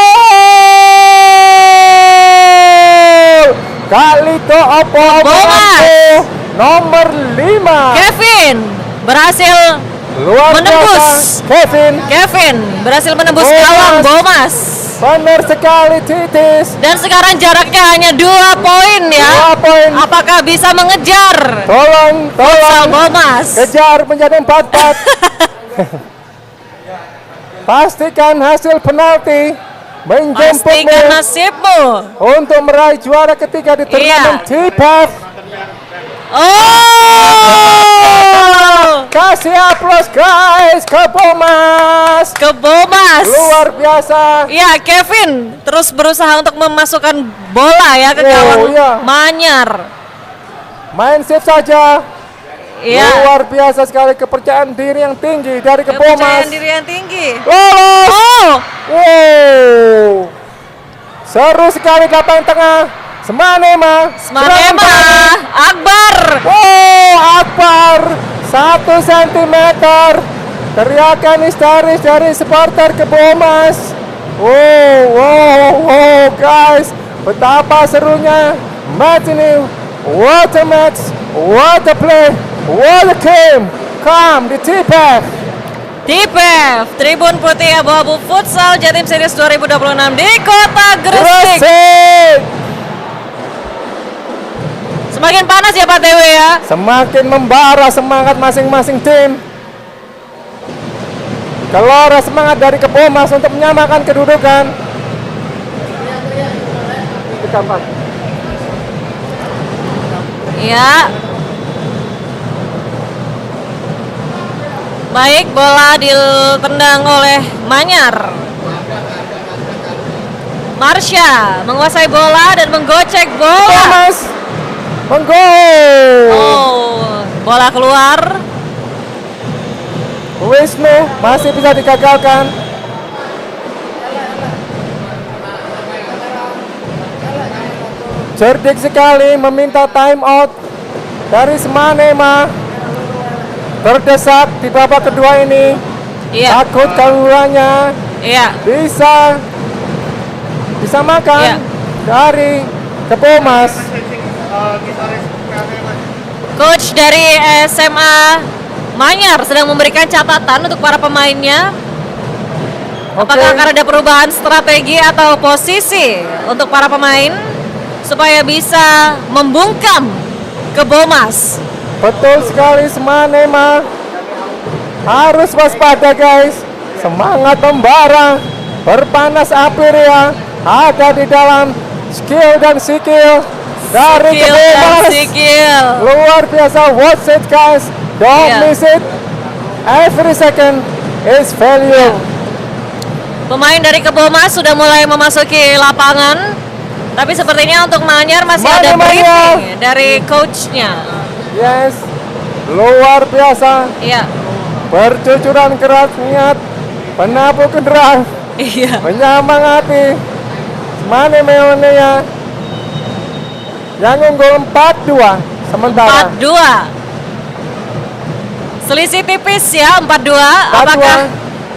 Kalito Opo Bomas. nomor 5. Kevin berhasil Luar menembus. biasa. Kevin berhasil menembus Bomas. gawang Bomas. benar sekali titis. Dan sekarang jaraknya hanya 2 poin ya. 2 poin. Apakah bisa mengejar Tolong Futsal Bomas? kejar menjadi 4-4. Pastikan hasil penalti Pastikan menjemputmu nasibmu. untuk meraih juara ketiga di turnamen Iya. TPAF. Oh, Kasih aplaus guys ke Bomas. ke Bomas. Luar biasa. Ya, Kevin terus berusaha untuk memasukkan bola ya ke gawang iya. Manyar. Main safe saja. Iya. Luar biasa sekali kepercayaan diri yang tinggi dari ke Kepercayaan Bomas. diri yang tinggi. Lolos. Oh, Wow. Seru sekali di lapangan tengah. Semanema. Smanema, Akbar. Wow, Akbar 1 cm. Teriakan histeris dari supporter ke Bomas. Wow, guys. Betapa serunya match ini. What a match, what a play, what a game. Come di TPAF. TPF, Tribun Putih Abu-Abu Futsal Jatim Series 2026 di Kota Gresik. Gresik. Semakin panas ya Pak Dewi ya. Semakin membara semangat masing-masing tim. Gelora semangat dari Kebomas untuk menyamakan kedudukan. Ya. Baik, bola ditendang oleh Manyar. Marsha menguasai bola dan menggocek bola. Bomas menggol. Oh, bola keluar. Wisnu masih bisa digagalkan. Cerdik sekali meminta time out dari Semanema. Terdesak di babak kedua ini. Iya, Takut keunggulannya iya. bisa disamakan Iya. dari Kebomas. Coach dari SMA Manyar sedang memberikan catatan untuk para pemainnya. Apakah akan ada perubahan strategi atau posisi untuk para pemain supaya bisa membungkam Kebomas? Betul sekali, Semanema harus waspada guys. Semangat membara berpanas api ria ada di dalam skill dan skill dari Skill dan Kebomas. skill. Luar biasa, watch it guys, don't Iya. miss it. Every second is value. Pemain dari Kebomas sudah mulai memasuki lapangan. Tapi sepertinya untuk Manyar masih ada Manyar. briefing dari coachnya. Yes, luar biasa, Iya. bercucuran keras niat, penabuh kendaraan, Iya. menyemangati Semane Meonea yang unggul 4-2 sementara 4-2. Selisih tipis ya 4-2. 4-2. Apakah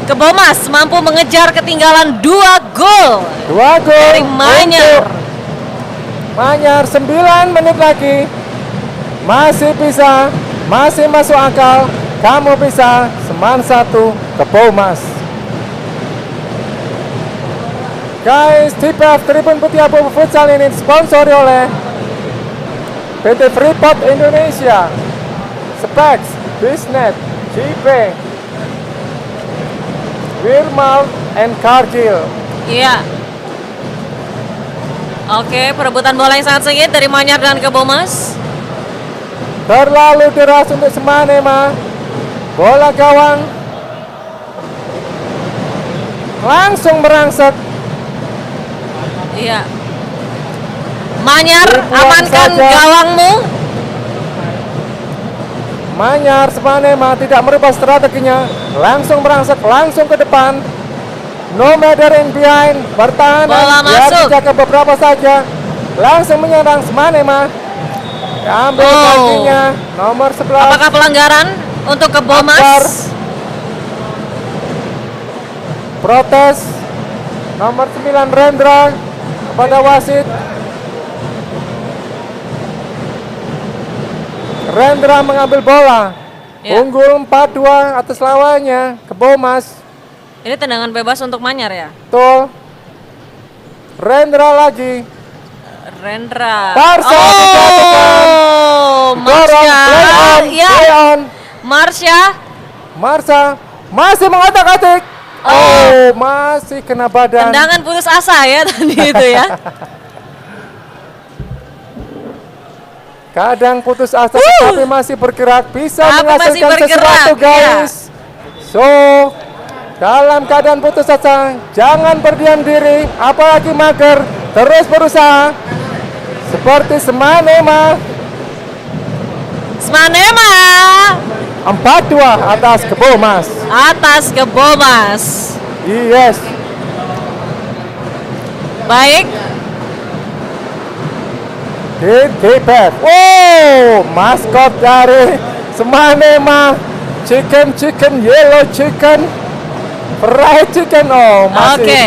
Kebomas mampu mengejar ketinggalan 2 gol 2 gol dari Manyar? untuk Manyar. 9 menit lagi masih bisa, masih masuk akal. Kamu bisa Seman 1 Kebomas. Guys, TPF Tribun Putih Abu Futsal ini disponsori oleh PT Freeport Indonesia, Specs, Bisnet, JP, Wilmar, and Cargill. Iya. Oke, perebutan bola yang sangat sengit dari Manyar dan Kebomas. Terlalu deras untuk Semanema. Bola gawang langsung merangsek. Iya. Manyar, Dibuang amankan saja. gawangmu. Manyar Semanema tidak merubah strateginya, langsung merangsek, langsung ke depan. No matter in behind, bertahan Bola biar masuk. dijaga beberapa saja. Langsung menyerang Semanema. Ambil Oh. kakinya nomor 11. Apakah pelanggaran untuk Akbar. Kebomas? Protes nomor 9 Rendra kepada wasit. Rendra mengambil bola. Ya. Unggul 4-2 atas lawannya Kebomas. Ini tendangan bebas untuk Manyar ya? Betul. Rendra lagi. Rendra. Barca dijatuhkan. Oh, Dorong, Marsha. play on, Ya, play on. Marsha. Marsa masih mengotak-atik. Oh, masih kena badan. Tendangan putus asa ya tadi itu ya. Kadang putus asa tapi masih bergerak, bisa Tapi masih menghasilkan bergerak, sesuatu ya. guys. So, dalam keadaan putus asa, jangan berdiam diri, apalagi mager, terus berusaha. Seperti Semanema, Semanema 4-2 atas Kebomas. atas Kebomas. Yes, Baik, Kipet. Oh, maskot dari Semanema, chicken, yellow chicken, fried chicken. Oh, masih. oke.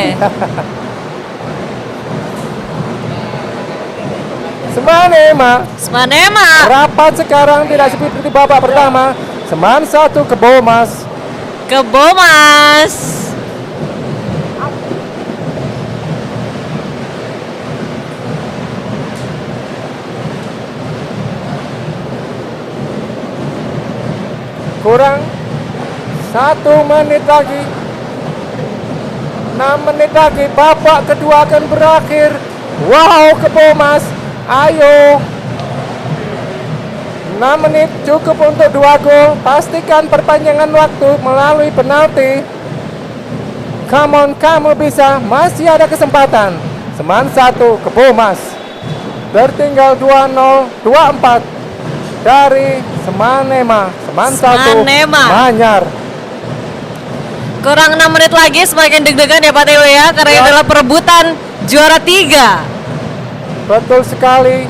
Semanema Semanema rapat sekarang, tidak seperti babak pertama. Seman 1 Kebomas. Kebomas. Kurang 1 menit lagi. 6 menit lagi, babak kedua akan berakhir. Wow, Kebomas, ayo. 6 menit cukup untuk 2 gol. Pastikan perpanjangan waktu melalui penalti. Come on, kamu bisa, masih ada kesempatan. Seman 1 Kebomas. Tertinggal 2-0, 2-4 dari Semanema. Seman 1 Semanema. Manyar. Kurang 6 menit lagi, semakin deg-degan ya Pak Teo ya, karena ini Ya. adalah perebutan juara 3. Betul sekali.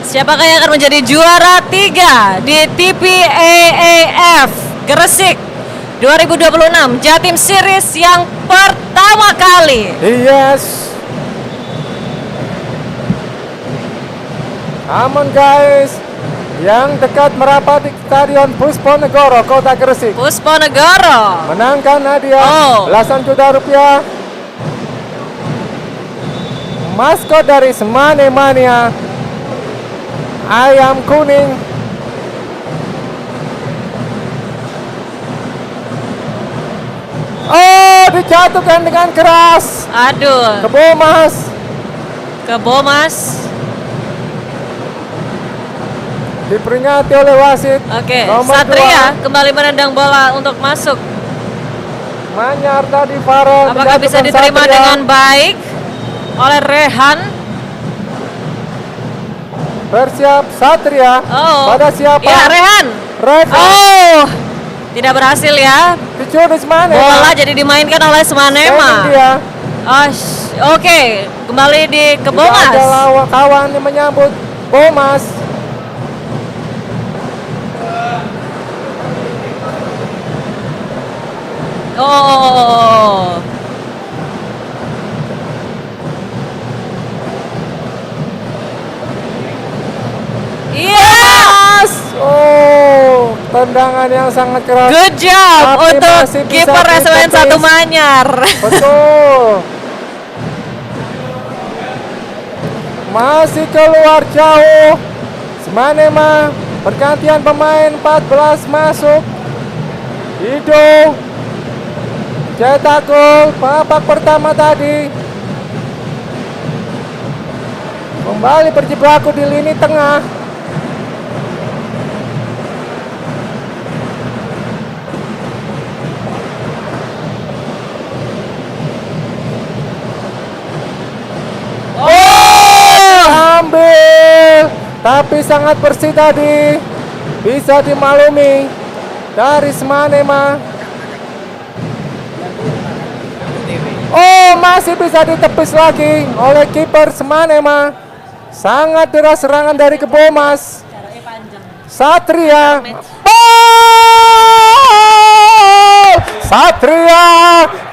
Siapakah yang akan menjadi juara 3 di TPAAF Gresik 2026 Jatim Series yang pertama kali? Yes. Aman guys, yang dekat merapat di Stadion Pusponegoro, Kota Gresik, Pusponegoro. menangkan hadiah Oh. belasan juta rupiah. Maskot dari Semanema, ayam kuning. Oh, dijatuhkan dengan keras. Aduh, Ke Bomas. ke Bomas. Diperingati oleh wasit. Oke, Nomor Satria kembali menendang bola untuk masuk. Manyar tadi Farel. Apakah bisa menjatuhkan diterima Satria. dengan baik oleh Rehan? Bersiap Satria. Oh, Pada siapa? ya Rehan. Rehan. Oh, tidak berhasil ya. Dicuri Semanema. Bola jadi dimainkan oleh Semanema. Standing dia. Oke, kembali ke Tidak Bomas. ada lawan kawan yang menyambut Bomas. Oh, iya. Oh, tendangan yang sangat keras. Good job Tapi untuk masih bisa kiper SMN 1 ditepis. Manyar. Betul. Masih keluar jauh. Semanema pergantian pemain 14 masuk. Ido cetak gol babak pertama tadi. Kembali berjibaku di lini tengah. Ambil, tapi sangat bersih tadi, bisa dimaklumi dari Semanema. Oh, masih bisa ditepis lagi oleh kiper Semanema. Sangat deras serangan dari Kebomas. Satria. Oh! Satria.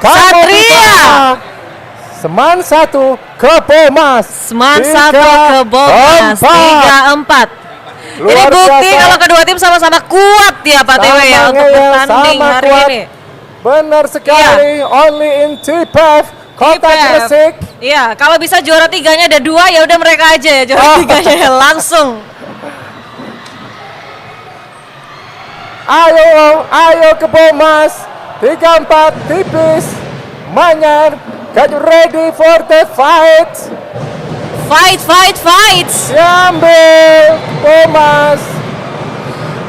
Satria. Seman 1 ke Bomas. Seman 1 ke Bomas 3-4. Ini bukti kalau kedua tim sama-sama kuat ya Pak Tewe ya untuk bertanding hari ini. Benar sekali, only in TPF Kota Gresik. Iya, kalau bisa juara 3-nya ada 2 ya udah mereka aja ya juara 3-nya ya langsung. Ayo ke Bomas. 3-4 tipis. Manyar, get ready for the fight. Fight. Diambil Bomas.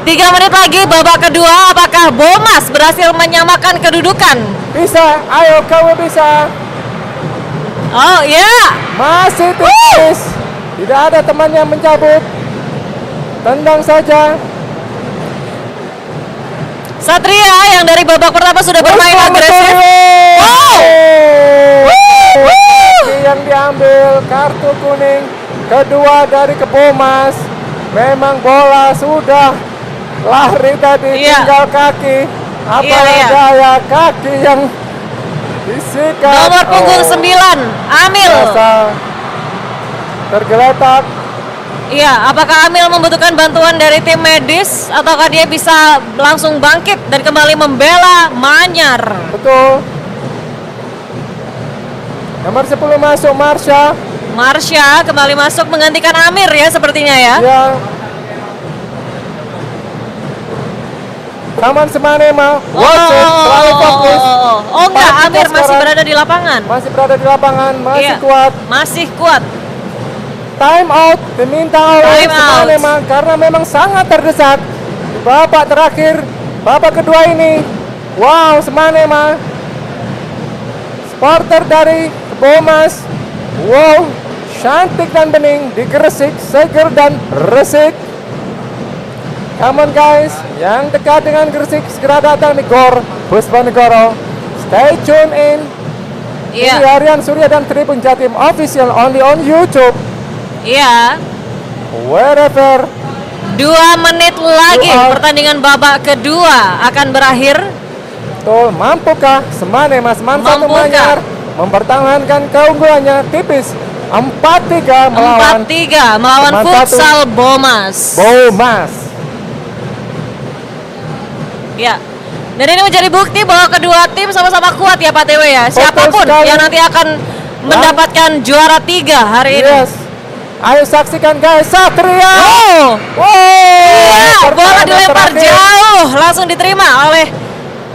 3 menit lagi babak kedua, apakah Bomas berhasil menyamakan kedudukan? Bisa, ayo kamu bisa. Oh iya. Masih tipis. Tidak ada temannya mencabut. Tendang saja. Satria yang dari babak pertama sudah bermain agresif. Wow. Yang diambil kartu kuning kedua dari Kebomas. Memang bola sudah lari tadi, Iya. tinggal kaki. Apa Iya. daya kaki yang disikat. Nomor punggung 9, Amil. Biasa tergeletak. Iya, apakah Amil membutuhkan bantuan dari tim medis ataukah dia bisa langsung bangkit dan kembali membela Manyar? Betul. Nomor 10 masuk Marsha. Marsha kembali masuk menggantikan Amir ya sepertinya ya. Ya. Taman Semanema. Watch it, selalu fokus. Oh enggak, Empat Amir kita masih sekarang. berada di lapangan. Masih berada di lapangan, masih Iya, kuat. Masih kuat. Time out diminta oleh Time out. Semanema karena memang sangat terdesak di babak terakhir, babak kedua ini. Wow, Semanema supporter dari Bomas. Wow, cantik dan bening di Gresik, seger dan resik. Come on guys, yang dekat dengan Gresik segera datang di Gor Puspanegoro. Stay tune in. Ini Iya. Aryan Surya dan Tribun Jatim official only on YouTube. Iya. Wherever. 2 menit lagi Dua. pertandingan babak kedua akan berakhir. Betul, mampukah Semanema Seman satu Mampukah? Manyar mempertahankan keunggulannya tipis 4-3 melawan 4-3 melawan Teman Futsal Bomas. Bomas. Ya. Dan ini menjadi bukti bahwa kedua tim sama-sama kuat ya Pak Tewe ya. Betul Siapapun sekali. yang nanti akan mendapatkan juara 3 hari ini. Yes. Ayo saksikan guys, Satria. Oh. Wow. Iya, bola Pertahanan dilempar terakhir. jauh, langsung diterima oleh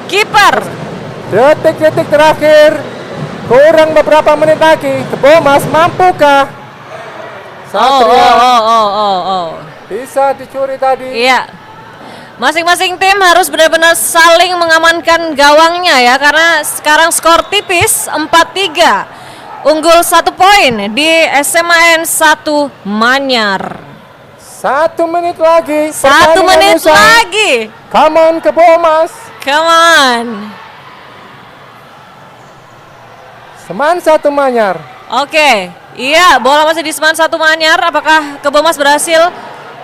kiper Detik-detik terakhir, kurang beberapa menit lagi. Kebomas mampukah Satria bisa dicuri tadi? Iya. Masing-masing tim harus benar-benar saling mengamankan gawangnya ya, karena sekarang skor tipis 4-3. Unggul 1 poin di SMAN 1 Manyar. 1 menit lagi. 1 menit usai. lagi. Come on Kebomas. Come on. Seman 1 Manyar. Oke. Iya, bola masih di Seman 1 Manyar. Apakah Kebomas berhasil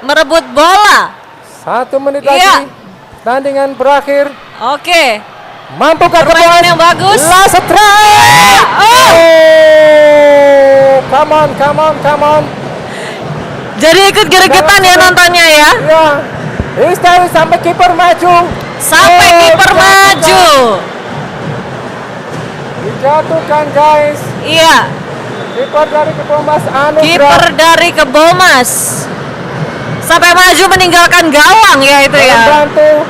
merebut bola? 1 menit Iya. lagi. Pertandingan berakhir. Oke. Mampukah Permainan Kebomas? yang bagus. Last strike. Oh. Come on, come on, come on. Jadi ikut gregetan ya nontonnya ya. Ya. Istri sampai kiper maju. Sampai kiper maju. Dijatuhkan guys. Iya. Kiper dari Kebomas Anugrah. Kiper dari Kebomas sampai maju meninggalkan gawang ya itu ya. Membantu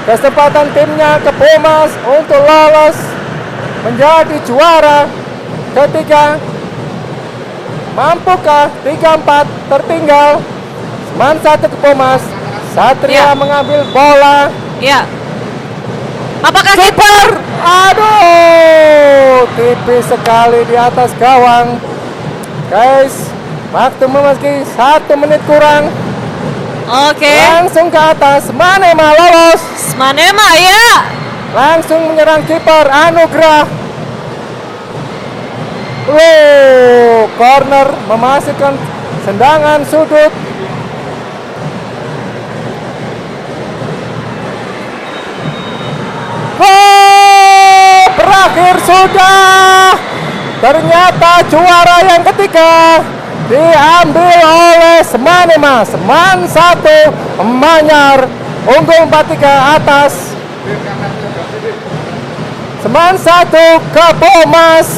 kesempatan timnya Kebomas untuk lolos menjadi juara ketiga. Mampukah 3-4 tertinggal? Seman 1 Kebomas. Satria Ya. mengambil bola. Ya. Apakah kiper? Aduh, tipis sekali di atas gawang. Guys, waktu memasuki 1 menit kurang. Oke. Langsung ke atas, Manema lolos. Manema ya. Langsung menyerang kiper Anugrah. Corner memasukkan tendangan sudut. Berakhir sudah. Ternyata juara yang ketiga diambil oleh Semanema. Seman 1 Manyar unggul 4-3 atas Seman 1 Kebomas.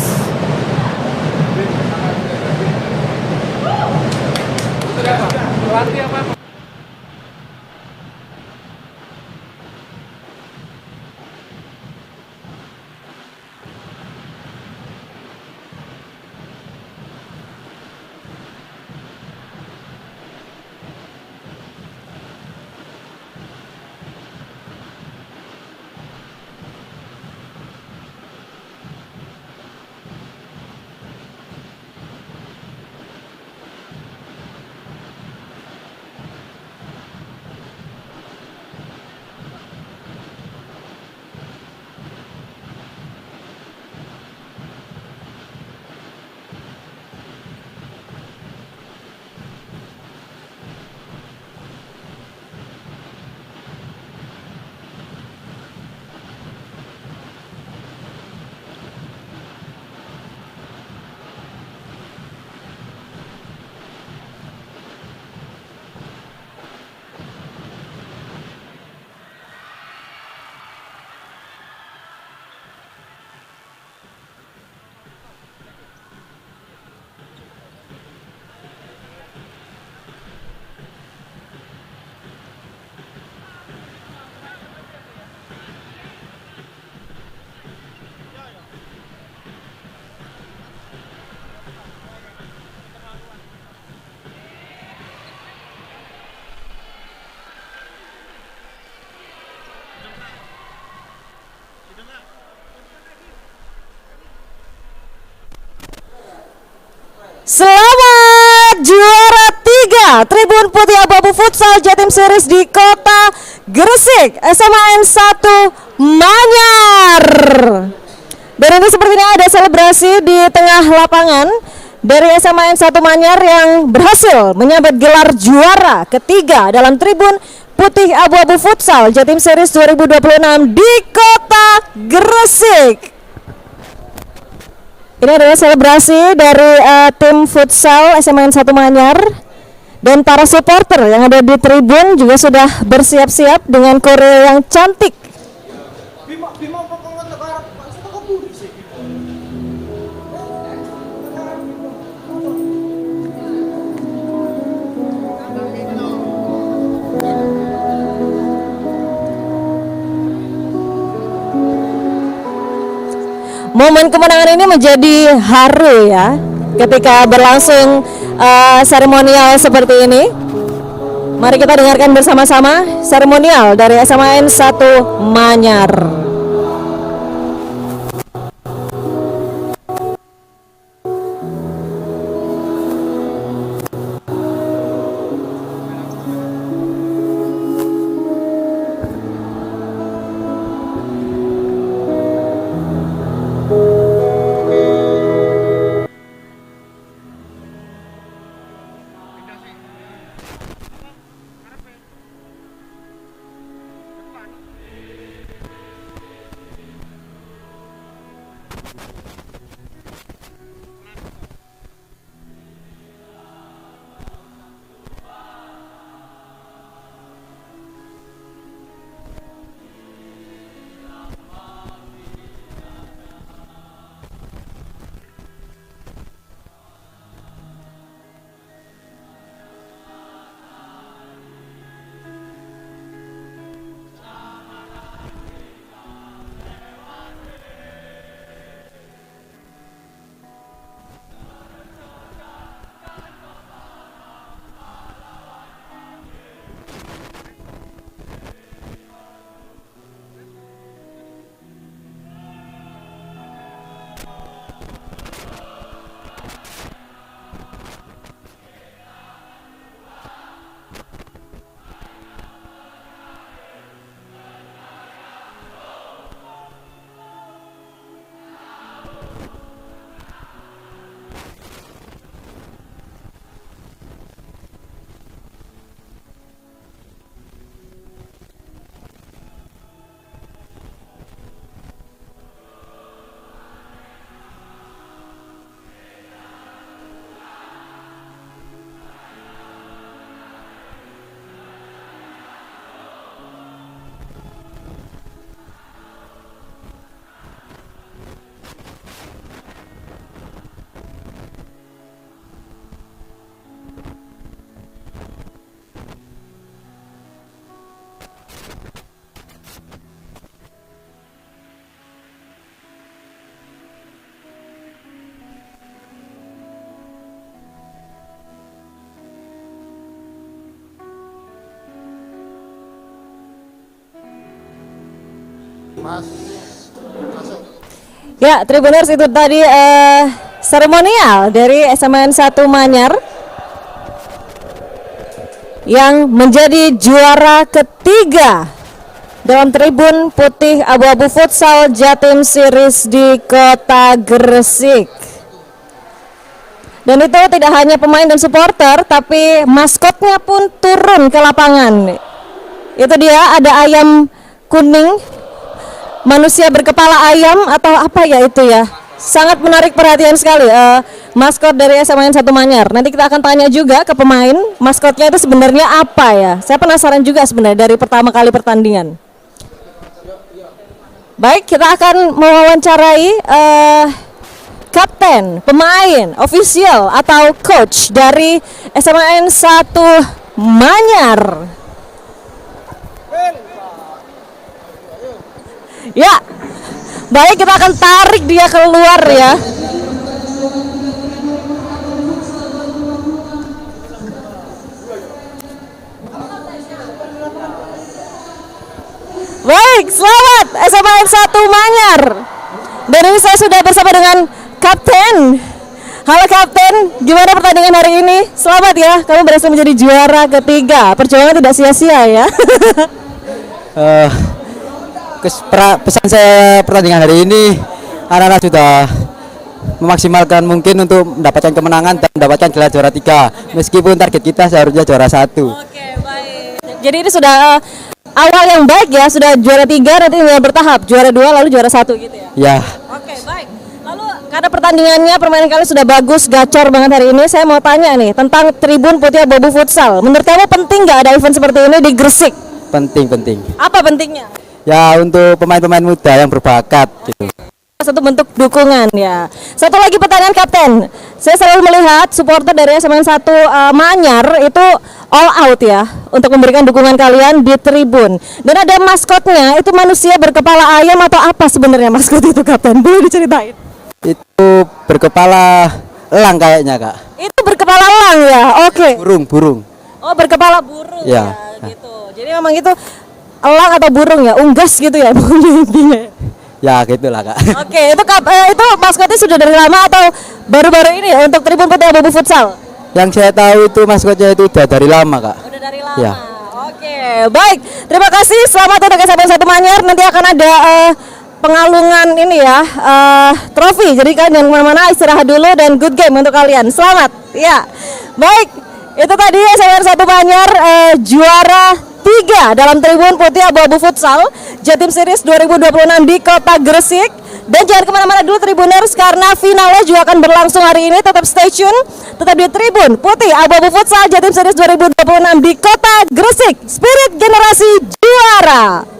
Selamat juara 3 Tribun Putih Abu-Abu Futsal Jatim Series di Kota Gresik, SMAN 1 Manyar. Dan ini sepertinya ada selebrasi di tengah lapangan dari SMAN 1 Manyar yang berhasil menyabet gelar juara ketiga dalam Tribun Putih Abu-Abu Futsal Jatim Series 2026 di Kota Gresik. Ini adalah selebrasi dari tim futsal SMAN 1 Manyar, dan para supporter yang ada di tribun juga sudah bersiap-siap dengan koreo yang cantik. Momen kemenangan ini menjadi haru ya ketika berlangsung seremonial seperti ini. Mari kita dengarkan bersama-sama seremonial dari SMAN 1 Manyar. Ya, Tribuners, itu tadi seremonial dari SMAN 1 Manyar yang menjadi juara ketiga dalam Tribun Putih Abu-Abu Futsal Jatim Series di Kota Gresik. Dan itu tidak hanya pemain dan supporter, tapi maskotnya pun turun ke lapangan. Itu dia, ada ayam kuning, manusia berkepala ayam atau apa ya itu ya. Sangat menarik perhatian sekali maskot dari SMAN 1 Manyar. Nanti kita akan tanya juga ke pemain, maskotnya itu sebenarnya apa ya. Saya penasaran juga sebenarnya dari pertama kali pertandingan. Baik, kita akan mewawancarai kapten, pemain, official atau coach dari SMAN 1 Manyar. Ya, baik, kita akan tarik dia keluar ya. Baik, selamat SMAN 1 Manyar. Dan ini saya sudah bersama dengan Kapten. Halo Kapten, gimana pertandingan hari ini? Selamat ya, kamu berhasil menjadi juara ketiga. Perjuangan tidak sia-sia ya. Pesan saya pertandingan hari ini, anak-anak sudah memaksimalkan mungkin untuk mendapatkan kemenangan dan mendapatkan gelar juara 3, meskipun target kita seharusnya juara 1. Oke, baik. Jadi ini sudah awal yang baik ya, sudah juara 3, nanti bertahap juara 2 lalu juara 1 gitu ya. Ya. Oke, baik. Lalu karena pertandingannya, permainan kalian sudah bagus, gacor banget hari ini, saya mau tanya nih tentang Tribun Putih Abu-Abu Futsal. Menurut kamu penting nggak ada event seperti ini di Gresik? Penting. Apa pentingnya? Ya, untuk pemain-pemain muda yang berbakat gitu. satu bentuk dukungan ya. Satu lagi pertanyaan Kapten. Saya selalu melihat supporter dari SMN 1 Manyar itu all out ya untuk memberikan dukungan kalian di tribun. Dan ada maskotnya, itu manusia berkepala ayam atau apa sebenarnya maskot itu Kapten? Boleh diceritain? Itu berkepala elang kayaknya, Kak. Itu berkepala elang ya. Oke. Burung. Oh, berkepala burung ya, Ya. gitu. Jadi memang itu elang atau burung ya, unggas gitu ya intinya. Ya gitulah, Kak. Oke, itu maskotnya sudah dari lama atau baru-baru ini ya untuk Tribun Putih Abu-Abu Futsal? Yang saya tahu itu maskotnya itu udah dari lama, Kak. Udah dari lama. Ya. Oke, baik. Terima kasih. Selamat untuk SMN 1 Manyar. Nanti akan ada pengalungan ini ya, trofi. Jadi kan yang mana-mana istirahat dulu dan good game untuk kalian. Selamat. Ya. Baik. Itu tadi SMN 1 Manyar juara 3 dalam Tribun Putih Abu-Abu Futsal Jatim Series 2026 di Kota Gresik. Dan jangan kemana-mana dulu Tribuners, karena finalnya juga akan berlangsung hari ini. Tetap stay tune, tetap di Tribun Putih Abu-Abu Futsal Jatim Series 2026 di Kota Gresik. Spirit generasi juara.